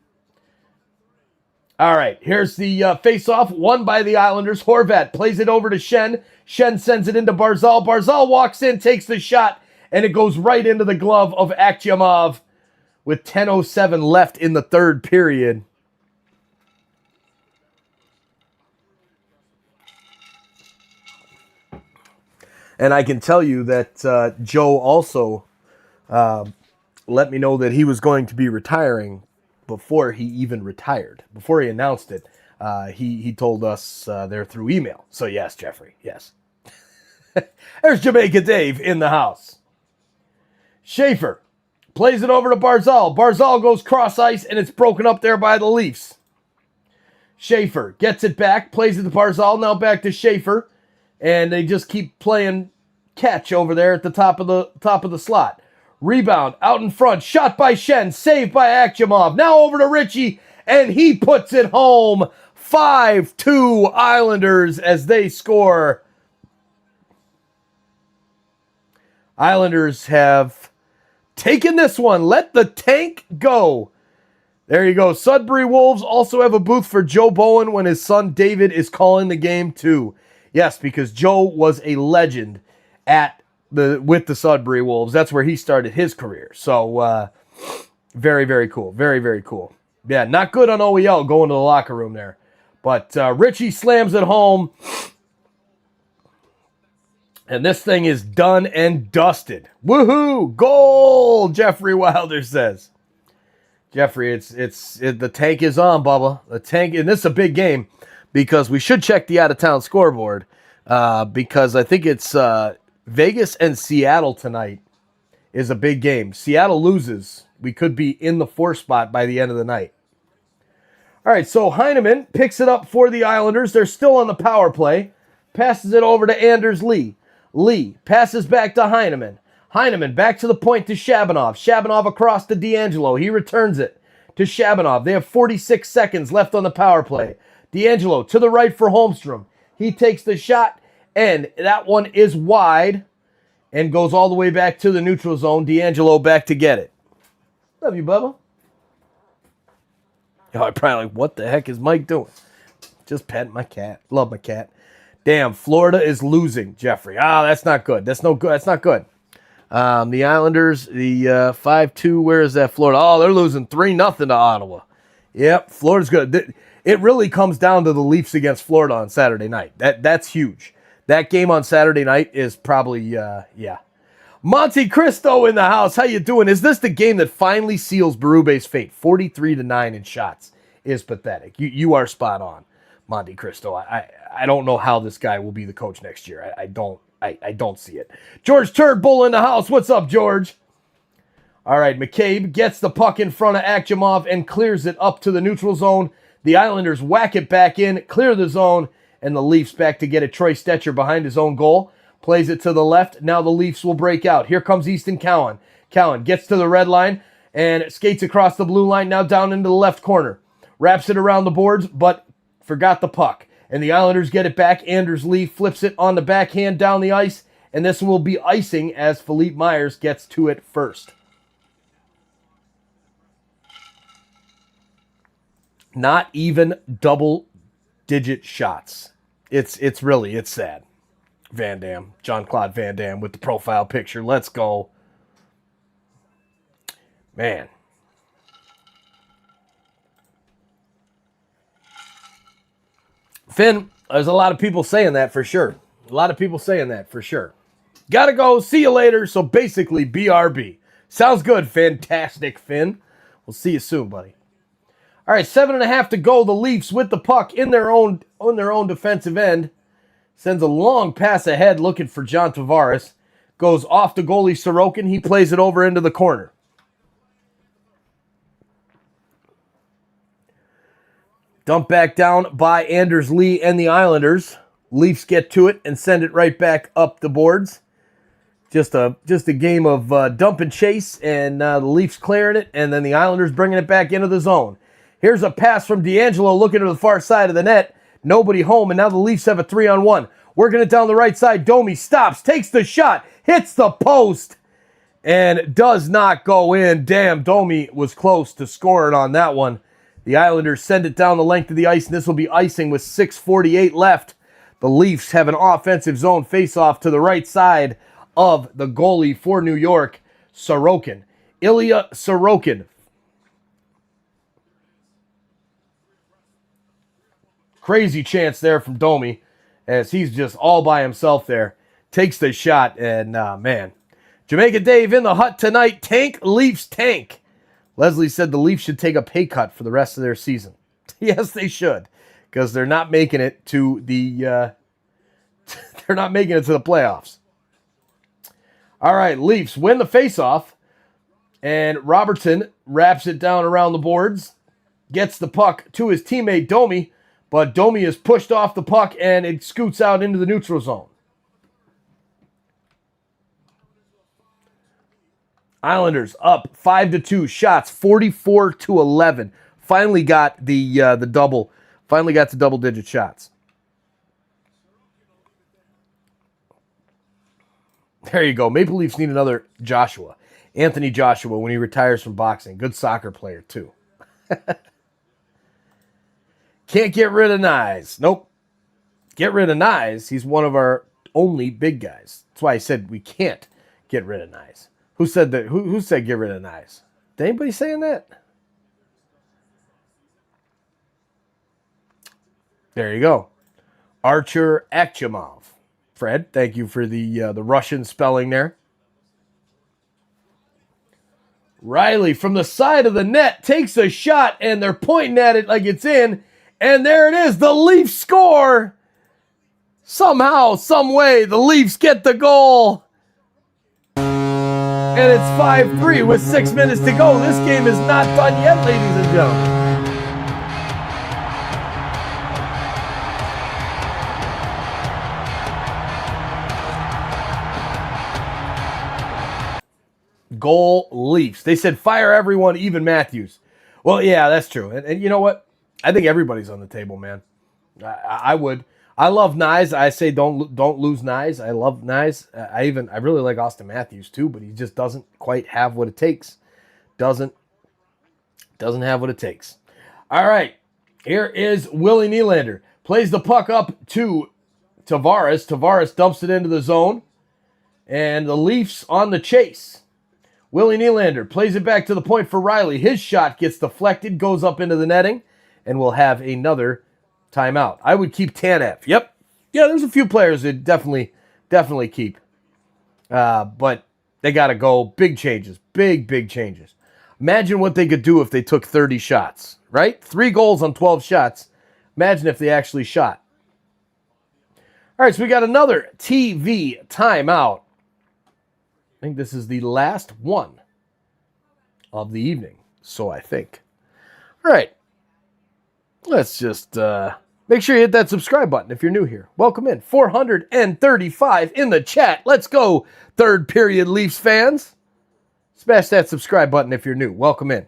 All right, here's the face-off, won by the Islanders. Horvat plays it over to Shen. Shen sends it into Barzal. Barzal walks in, takes the shot, and it goes right into the glove of Akhtyamov with 10:07 left in the third period. And I can tell you that Joe also let me know that he was going to be retiring before he even retired. Before he announced it, he told us there through email. So yes, Jeffrey, yes. There's Jamaica Dave in the house. Schaefer plays it over to Barzal. Barzal goes cross ice, and it's broken up there by the Leafs. Schaefer gets it back, plays it to Barzal, now back to Schaefer, and they just keep playing catch over there at the top of the slot. Rebound out in front, shot by Shen, saved by Akhtyamov. Now over to Richie, and he puts it home. 5-2 Islanders as they score. Islanders have taken this one. Let the tank go. There you go. Sudbury Wolves also have a booth for Joe Bowen when his son David is calling the game too. Yes, because Joe was a legend with the Sudbury Wolves. That's where he started his career. So very, very cool. Very, very cool. Yeah, not good on OEL going to the locker room there. But Richie slams it home. And this thing is done and dusted. Woohoo! Goal! Jeffrey Wilder says. Jeffrey, the tank is on, Bubba. The tank, and this is a big game because we should check the out-of-town scoreboard because I think it's Vegas and Seattle tonight is a big game. Seattle loses. We could be in the 4 spot by the end of the night. All right, so Heineman picks it up for the Islanders. They're still on the power play. Passes it over to Anders Lee. Lee passes back to Heineman. Heineman back to the point to Shabanov. Shabanov across to D'Angelo. He returns it to Shabanov. They have 46 seconds left on the power play. D'Angelo to the right for Holmstrom. He takes the shot, and that one is wide and goes all the way back to the neutral zone. D'Angelo back to get it. Love you, Bubba. Oh, I'm probably like, what the heck is Mike doing? Just petting my cat. Love my cat. Damn, Florida is losing, Jeffrey. That's not good. That's no good. That's not good. The Islanders, the 5-2, where is that Florida? Oh, they're losing 3-0 to Ottawa. Yep, Florida's good. It really comes down to the Leafs against Florida on Saturday night. That's huge. That game on Saturday night is probably, yeah. Monte Cristo in the house. How you doing? Is this the game that finally seals Berube's fate? 43-9 in shots is pathetic. You are spot on, Monte Cristo. I don't know how this guy will be the coach next year. I don't see it. George Turnbull in the house. What's up, George? All right, McCabe gets the puck in front of Akhtyamov and clears it up to the neutral zone. The Islanders whack it back in, clear the zone, and the Leafs back to get it. Troy Stetcher behind his own goal. Plays it to the left. Now the Leafs will break out. Here comes Easton Cowan. Cowan gets to the red line and skates across the blue line, now down into the left corner. wraps it around the boards, but forgot the puck. And the Islanders get it back. Anders Lee flips it on the backhand down the ice, and this will be icing as Philippe Myers gets to it first. Not even double-digit shots. It's sad. Van Damme, Jean-Claude Van Damme with the profile picture. Let's go. Man. Finn, there's a lot of people saying that for sure. Gotta go. See you later. So basically, BRB. Sounds good. Fantastic, Finn. We'll see you soon, buddy. All right, 7.5 to go. The Leafs with the puck in their own defensive end. Sends a long pass ahead looking for John Tavares. Goes off to goalie Sorokin. He plays it over into the corner. Dump back down by Anders Lee and the Islanders. Leafs get to it and send it right back up the boards. Just a game of dump and chase, and the Leafs clearing it, and then the Islanders bringing it back into the zone. Here's a pass from D'Angelo looking to the far side of the net. Nobody home, and now the Leafs have a 3-on-1. Working it down the right side. Domi stops, takes the shot, hits the post, and does not go in. Damn, Domi was close to scoring on that one. The Islanders send it down the length of the ice, and this will be icing with 6:48 left. The Leafs have an offensive zone face-off to the right side of the goalie for New York, Sorokin. Ilya Sorokin. Crazy chance there from Domi as he's just all by himself there. Takes the shot, and man. Jamaica Dave in the hut tonight. Tank, Leafs tank. Leslie said the Leafs should take a pay cut for the rest of their season. Yes, they should, because they're not making it to the playoffs. All right, Leafs win the faceoff, and Robertson wraps it down around the boards, gets the puck to his teammate Domi, but Domi is pushed off the puck and it scoots out into the neutral zone. Islanders up 5-2, shots 44-11. Finally got the double. Finally got to double-digit shots. There you go. Maple Leafs need another Joshua. Anthony Joshua when he retires from boxing. Good soccer player, too. Can't get rid of Nyes. Nope. Get rid of Nyes. He's one of our only big guys. That's why I said we can't get rid of Nyes. Who said that? Who said get rid of Nyes? Did anybody saying that? There you go. Archer Akhimov. Fred, thank you for the Russian spelling there. Riley from the side of the net takes a shot, and they're pointing at it like it's in. And there it is. The Leafs score. Somehow, some way, the Leafs get the goal. And it's 5-3 with 6 minutes to go. This game is not done yet, ladies and gentlemen. Goal Leafs. They said fire everyone, even Matthews. Well, yeah, that's true. And you know what? I think everybody's on the table, man. I would. I love Nyes. I say don't lose Nyes. I love Nyes. I really like Austin Matthews too, but he just doesn't quite have what it takes. Doesn't have what it takes. All right. Here is Willie Nylander. Plays the puck up to Tavares. Tavares dumps it into the zone. And the Leafs on the chase. Willie Nylander plays it back to the point for Riley. His shot gets deflected, goes up into the netting, and we'll have another timeout. I would keep Tanev. Yep. Yeah, there's a few players that definitely keep. But they got to go. Big changes. Big changes. Imagine what they could do if they took 30 shots, right? 3 goals on 12 shots. Imagine if they actually shot. All right, so we got another TV timeout. I think this is the last one of the evening. So I think. All right. Let's just make sure you hit that subscribe button if you're new here. Welcome in. 435 in the chat. Let's go, third period Leafs fans. Smash that subscribe button if you're new. Welcome in.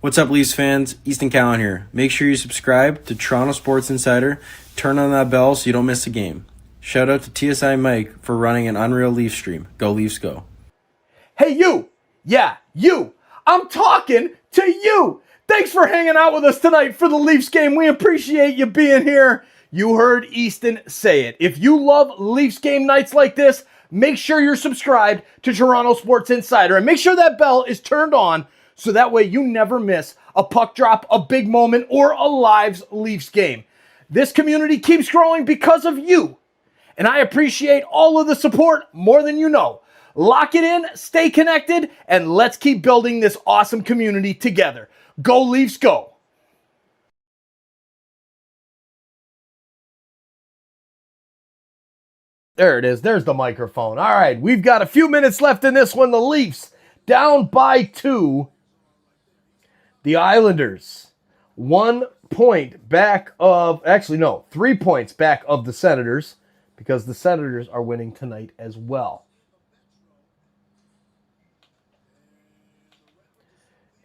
What's up, Leafs fans? Easton Cowan here. Make sure you subscribe to Toronto Sports Insider. Turn on that bell so you don't miss a game. Shout out to TSI Mike for running an unreal Leaf stream. Go Leafs, go. Hey, you! Yeah, you! I'm talking to you! Thanks for hanging out with us tonight for the Leafs game. We appreciate you being here. You heard Easton say it. If you love Leafs game nights like this, make sure you're subscribed to Toronto Sports Insider and make sure that bell is turned on so that way you never miss a puck drop, a big moment, or a live Leafs game. This community keeps growing because of you, and I appreciate all of the support more than you know. Lock it in, stay connected, and let's keep building this awesome community together. Go Leafs, go! There it is. There's the microphone. All right, we've got a few minutes left in this one. The Leafs down by 2. The Islanders 1 point back of, actually no, 3 points back of the Senators because the Senators are winning tonight as well.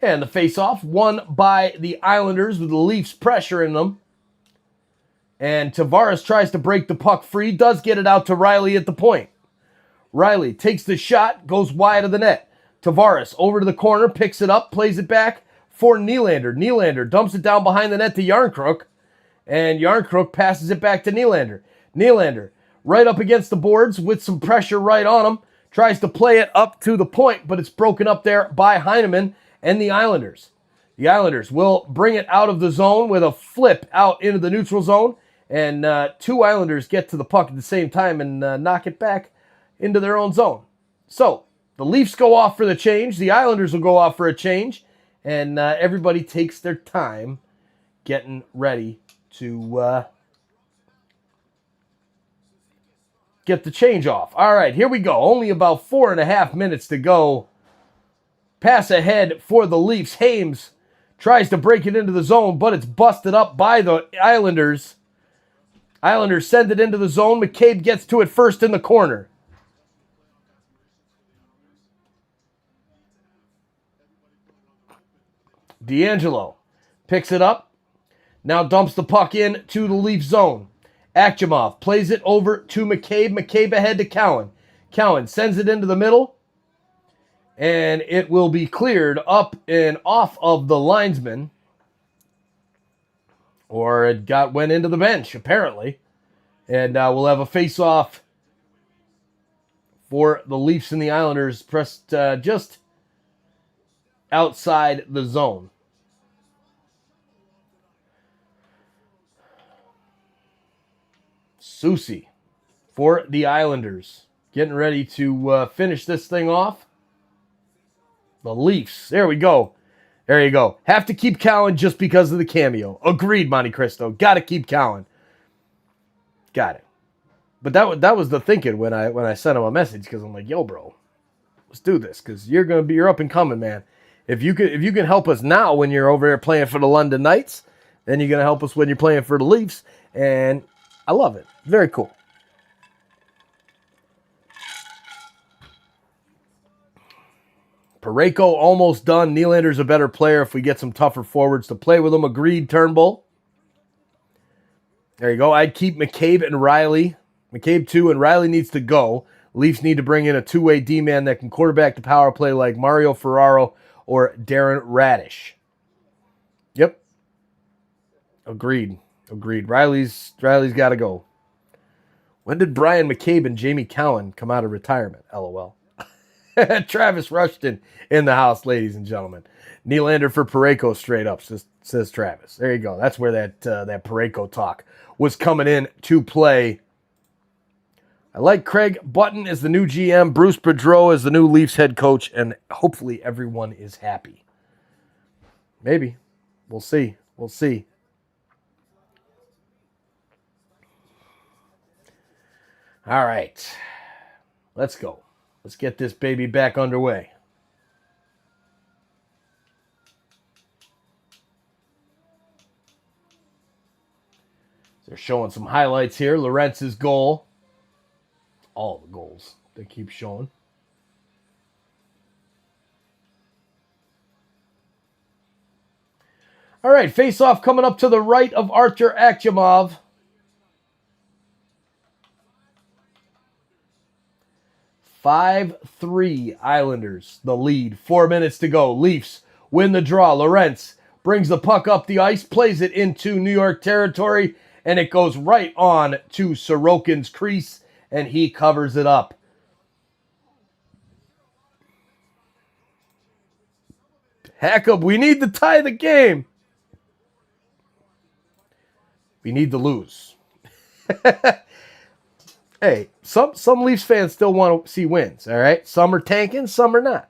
And the face-off won by the Islanders with the Leafs pressuring them. And Tavares tries to break the puck free, does get it out to Riley at the point. Riley takes the shot, goes wide of the net. Tavares over to the corner, picks it up, plays it back for Nylander. Nylander dumps it down behind the net to Yarncrook. And Yarncrook passes it back to Nylander. Nylander right up against the boards with some pressure right on him. Tries to play it up to the point, but it's broken up there by Heineman and the Islanders. The Islanders will bring it out of the zone with a flip out into the neutral zone. And 2 Islanders get to the puck at the same time and knock it back into their own zone. So the Leafs go off for the change. The Islanders will go off for a change. And everybody takes their time getting ready to get the change off. All right, here we go. Only about 4.5 minutes to go. Pass ahead for the Leafs. Hames tries to break it into the zone, but it's busted up by the Islanders. Islanders send it into the zone. McCabe gets to it first in the corner. D'Angelo picks it up. Now dumps the puck in to the Leaf zone. Akimov plays it over to McCabe. McCabe ahead to Cowan. Cowan sends it into the middle. And it will be cleared up and off of the linesman. Or it went into the bench, apparently. And we'll have a face-off for the Leafs and the Islanders pressed just outside the zone. Soucy for the Islanders. Getting ready to finish this thing off. The Leafs. There we go. There you go. Have to keep Cowan just because of the cameo. Agreed, Monte Cristo. Got to keep Cowan. Got it. But that was the thinking when I sent him a message because I'm like, yo, bro, let's do this because you're up and coming, man. If you can help us now when you're over there playing for the London Knights, then you're gonna help us when you're playing for the Leafs, and I love it. Very cool. Parayko almost done. Nylander's a better player if we get some tougher forwards to play with him. Agreed, Turnbull. There you go. I'd keep McCabe and Riley. McCabe 2 and Riley needs to go. Leafs need to bring in a two-way D-man that can quarterback the power play like Mario Ferraro or Darren Radish. Yep. Agreed. Riley's got to go. When did Brian McCabe and Jamie Cowan come out of retirement? LOL. Travis Rushton in the house, ladies and gentlemen. Nylander for Parayko straight up, says Travis. There you go. That's where that Parayko talk was coming in to play. I like Craig Button as the new GM, Bruce Boudreau as the new Leafs head coach, and hopefully everyone is happy. Maybe. We'll see. All right. Let's go. Let's get this baby back underway. They're showing some highlights here. Lorentz's goal. All the goals they keep showing. All right, face-off coming up to the right of Artur Akhimov. 5-3 Islanders, the lead. 4 minutes to go. Leafs win the draw. Lorentz brings the puck up the ice, plays it into New York territory, and it goes right on to Sorokin's crease, and he covers it up. Heck up, we need to tie the game. We need to lose. Hey, some Leafs fans still want to see wins, all right? Some are tanking, some are not.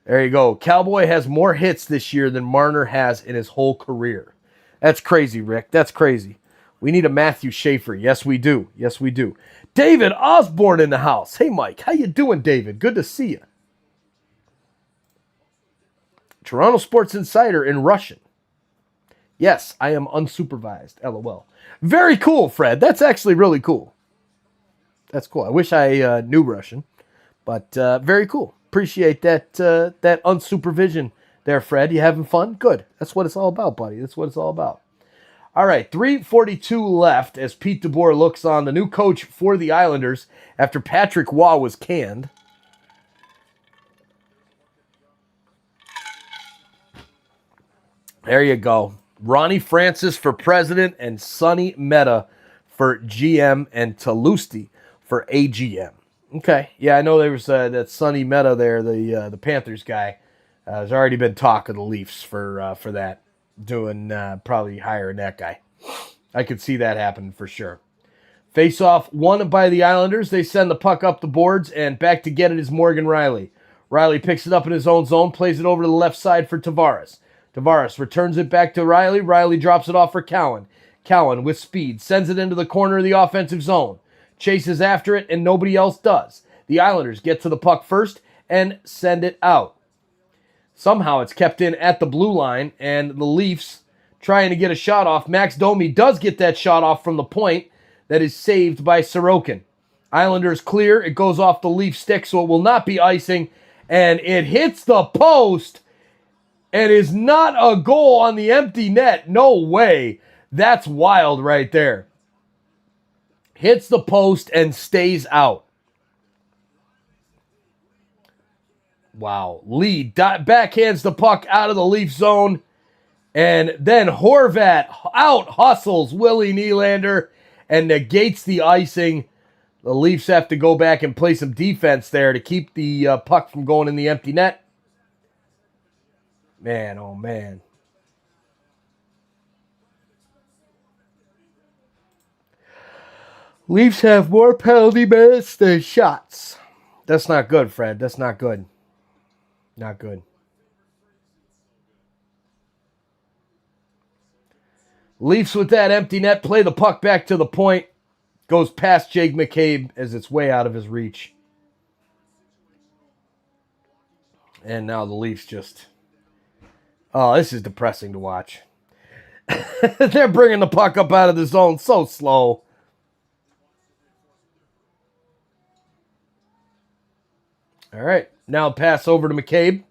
There you go. Cowboy has more hits this year than Marner has in his whole career. That's crazy, Rick. That's crazy. We need a Matthew Schaefer. Yes, we do. Yes, we do. David Osborne in the house. Hey, Mike. How you doing, David? Good to see you. Toronto Sports Insider in Russian. Yes, I am unsupervised. LOL. Very cool, Fred. That's actually really cool. That's cool. I wish I knew Russian, but very cool. Appreciate that that unsupervision there, Fred. You having fun? Good. That's what it's all about, buddy. That's what it's all about. All right, 3:42 left as Pete DeBoer looks on, the new coach for the Islanders after Patrick Waugh was canned. There you go. Ronnie Francis for president and Sonny Mehta for GM and Talusti for AGM. Okay, yeah, I know there was that Sonny Mehta there, the Panthers guy. There's already been talk of the Leafs for that, doing probably hiring that guy. I could see that happen for sure. Face-off won by the Islanders. They send the puck up the boards, and back to get it is Morgan Riley. Riley picks it up in his own zone, plays it over to the left side for Tavares. Tavares returns it back to Riley. Riley drops it off for Cowan. Cowan with speed sends it into the corner of the offensive zone. Chases after it, and nobody else does. The Islanders get to the puck first and send it out. Somehow it's kept in at the blue line, and the Leafs trying to get a shot off. Max Domi does get that shot off from the point that is saved by Sorokin. Islanders clear. It goes off the Leaf stick, so it will not be icing, and it hits the post and is not a goal on the empty net. No way. That's wild right there. Hits the post and stays out. Wow. Lee backhands the puck out of the Leaf zone. And then Horvat out hustles Willie Nylander and negates the icing. The Leafs have to go back and play some defense there to keep the puck from going in the empty net. Man, oh man. Leafs have more penalty minutes than shots. That's not good, Fred. That's not good. Not good. Leafs with that empty net, play the puck back to the point. Goes past Jake McCabe as it's way out of his reach. And now the Leafs just... Oh, this is depressing to watch. They're bringing the puck up out of the zone so slow. All right, now pass over to McCabe.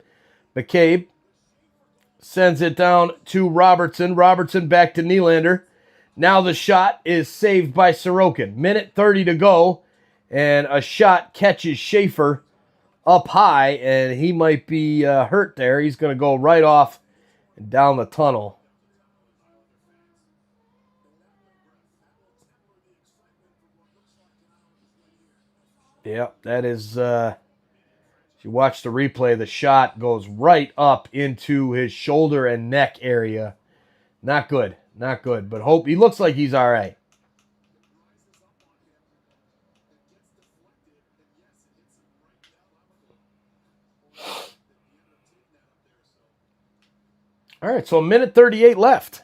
McCabe sends it down to Robertson. Robertson back to Nylander. Now the shot is saved by Sorokin. Minute 30 to go, and a shot catches Schaefer up high, and he might be hurt there. He's going to go right off and down the tunnel. Yep, that is... If you watch the replay, the shot goes right up into his shoulder and neck area. Not good. Not good. But hope he looks like he's all right. All right, so a minute 38 left.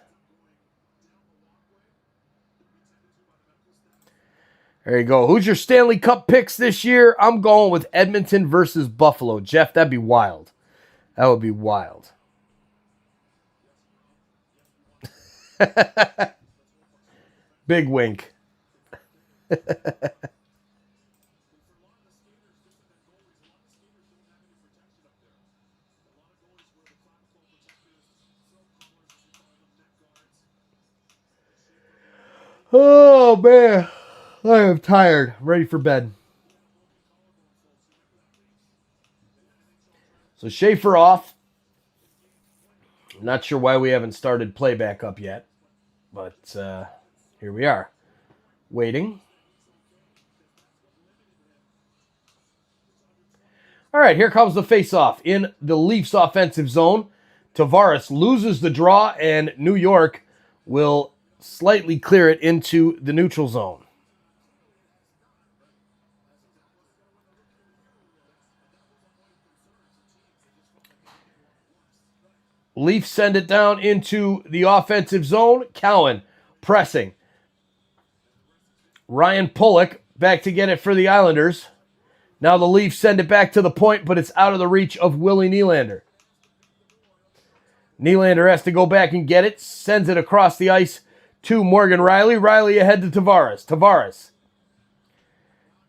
There you go. Who's your Stanley Cup picks this year? I'm going with Edmonton versus Buffalo. Jeff, that'd be wild. That would be wild. Big wink. Oh, man. I am tired. I'm ready for bed. So Schaefer off. I'm not sure why we haven't started playback up yet. But here we are. Waiting. All right, here comes the face-off. In the Leafs offensive zone, Tavares loses the draw, and New York will slightly clear it into the neutral zone. Leafs send it down into the offensive zone. Cowan pressing. Ryan Pulock back to get it for the Islanders. Now the Leafs send it back to the point, but it's out of the reach of Willie Nylander. Nylander has to go back and get it. Sends it across the ice to Morgan Rielly. Rielly ahead to Tavares. Tavares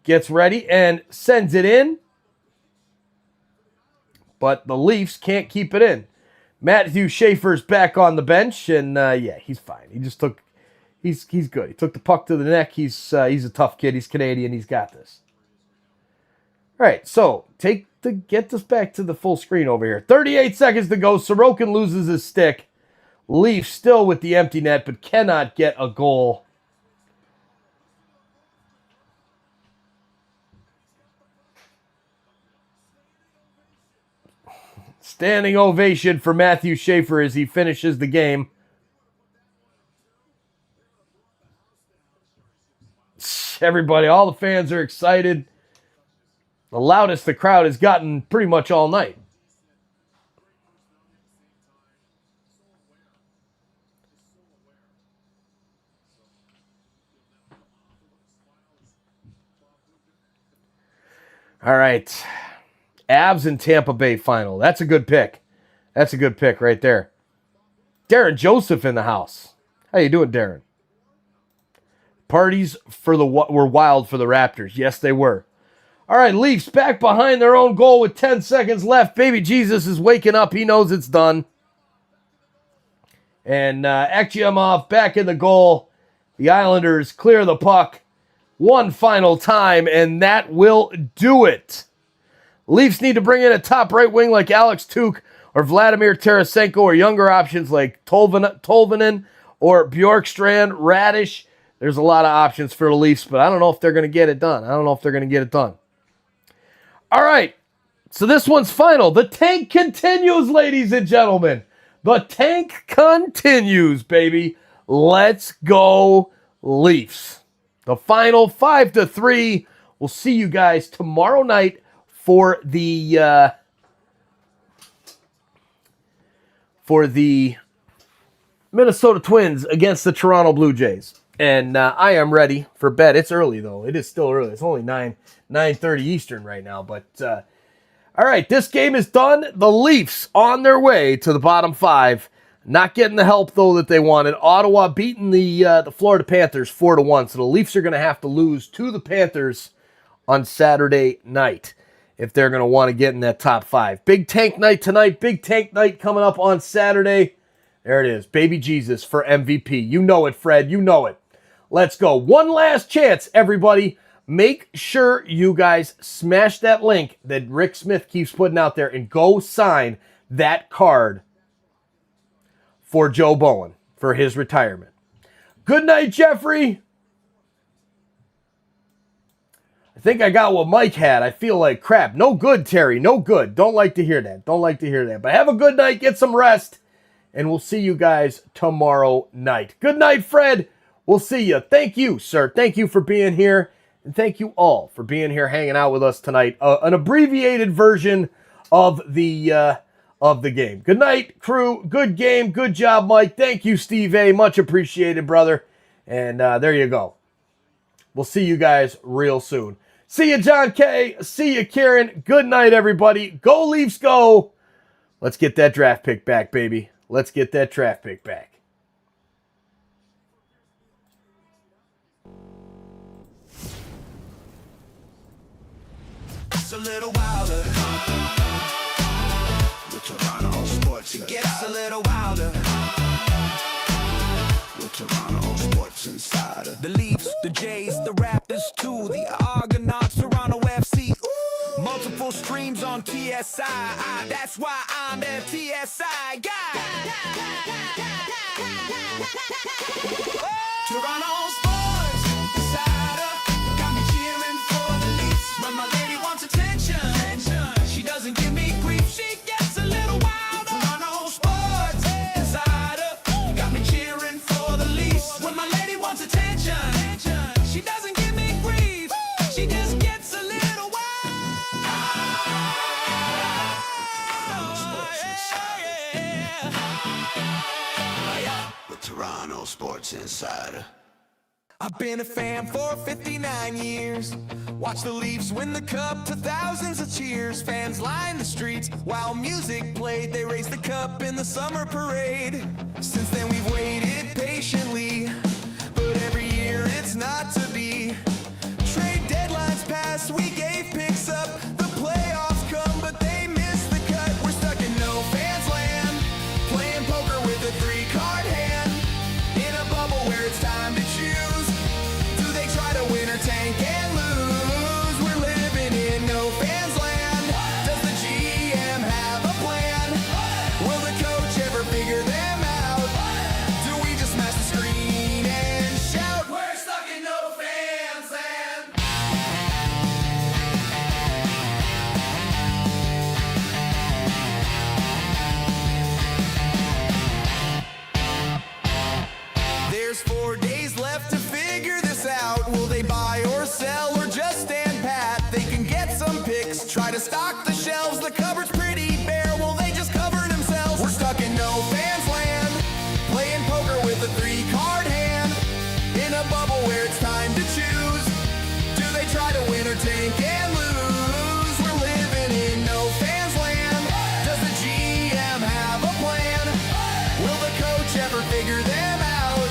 gets ready and sends it in. But the Leafs can't keep it in. Matthew Schaefer's back on the bench, and yeah, he's fine. He just took, he's good. He took the puck to the neck. He's a tough kid. He's Canadian. He's got this. All right, so get this back to the full screen over here. 38 seconds to go. Sorokin loses his stick. Leafs still with the empty net, but cannot get a goal. Standing ovation for Matthew Schaefer as he finishes the game. Everybody, all the fans are excited. The loudest the crowd has gotten pretty much all night. All right. Avs and Tampa Bay final. That's a good pick. That's a good pick right there. Darren Joseph in the house. How you doing, Darren? Parties were wild for the Raptors. Yes, they were. All right, Leafs back behind their own goal with 10 seconds left. Baby Jesus is waking up. He knows it's done. And Ekchemov back in the goal. The Islanders clear the puck one final time, and that will do it. Leafs need to bring in a top right wing like Alex Tuch or Vladimir Tarasenko, or younger options like Tolvanen or Bjorkstrand, Radish. There's a lot of options for the Leafs, but I don't know if they're going to get it done. All right, so this one's final. The tank continues, ladies and gentlemen. The tank continues, baby. Let's go, Leafs. The final 5-3. We'll see you guys tomorrow night for the Minnesota Twins against the Toronto Blue Jays. And I am ready for bed. It's early, though. It is still early. It's only 9:30 Eastern right now. But, all right, this game is done. The Leafs on their way to the bottom 5. Not getting the help, though, that they wanted. Ottawa beating the Florida Panthers 4-1. So the Leafs are going to have to lose to the Panthers on Saturday night if they're going to want to get in that top 5. Big tank night tonight. Big tank night coming up on Saturday. There it is. Baby Jesus for MVP. You know it, Fred. You know it. Let's go. One last chance, everybody. Make sure you guys smash that link that Rick Smith keeps putting out there and go sign that card for Joe Bowen for his retirement. Good night, Jeffrey. I think I got what Mike had. I feel like crap. No good, Terry. No good. Don't like to hear that. But have a good night. Get some rest. And we'll see you guys tomorrow night. Good night, Fred. We'll see you. Thank you, sir. Thank you for being here. And thank you all for being here, hanging out with us tonight. An abbreviated version of the game. Good night, crew. Good game. Good job, Mike. Thank you, Steve A. Much appreciated, brother. And there you go. We'll see you guys real soon. See you, John K. See you, Karen. Good night, everybody. Go Leafs, go. Let's get that draft pick back, baby. Let's get that draft pick back. It's a little wilder. With Toronto Sports, it gets a little wilder. With Toronto Sports Insider. Ooh, the Argonauts, Toronto FC. Ooh. Multiple streams on TSI. That's why I'm the TSI guy. Toronto Sports Insider got me cheering for the Leafs. When my lady wants attention, she doesn't give me grief. She gets a little wild. Toronto Sports Insider got me cheering for the Leafs. When my lady wants attention, she doesn't give me grief. She just gets a little wild. The Toronto Sports Insider. I've been a fan for 59 years. Watch the Leafs win the cup to thousands of cheers. Fans line the streets while music played. They raise the cup in the summer parade. Since then we've waited patiently, but every year it's not to be. Trade deadlines pass, we gave picks up. The playoffs come, but they miss the cut. We're stuck in no fans land, playing poker with a 3-card hand. In a bubble where it's time to choose. Do they try to win or tank and lose? We're living in no fans land. Does the GM have a plan? Will the coach ever figure them out? Do we just smash the screen and shout? We're stuck in no fans land. There's 4 days left to figure this out. Will they buy or sell or just stand pat? They can get some picks, try to stock the shelves. The cupboard's pretty bare, will they just cover themselves? We're stuck in no fans land, playing poker with a 3-card hand. In a bubble where it's time to choose. Do they try to win or tank and lose? We're living in no fans land. Does the GM have a plan? Will the coach ever figure them out?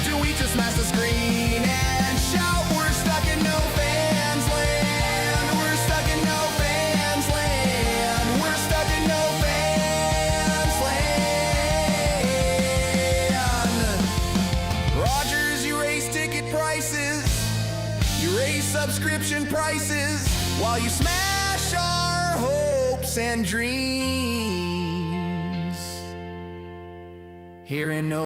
Do we just smash the screen and shout? We're stuck in no fans land. We're stuck in no fans land. We're stuck in no fans land. Rogers, you raise ticket prices, you raise subscription prices, while you smash our hopes and dreams. Here in no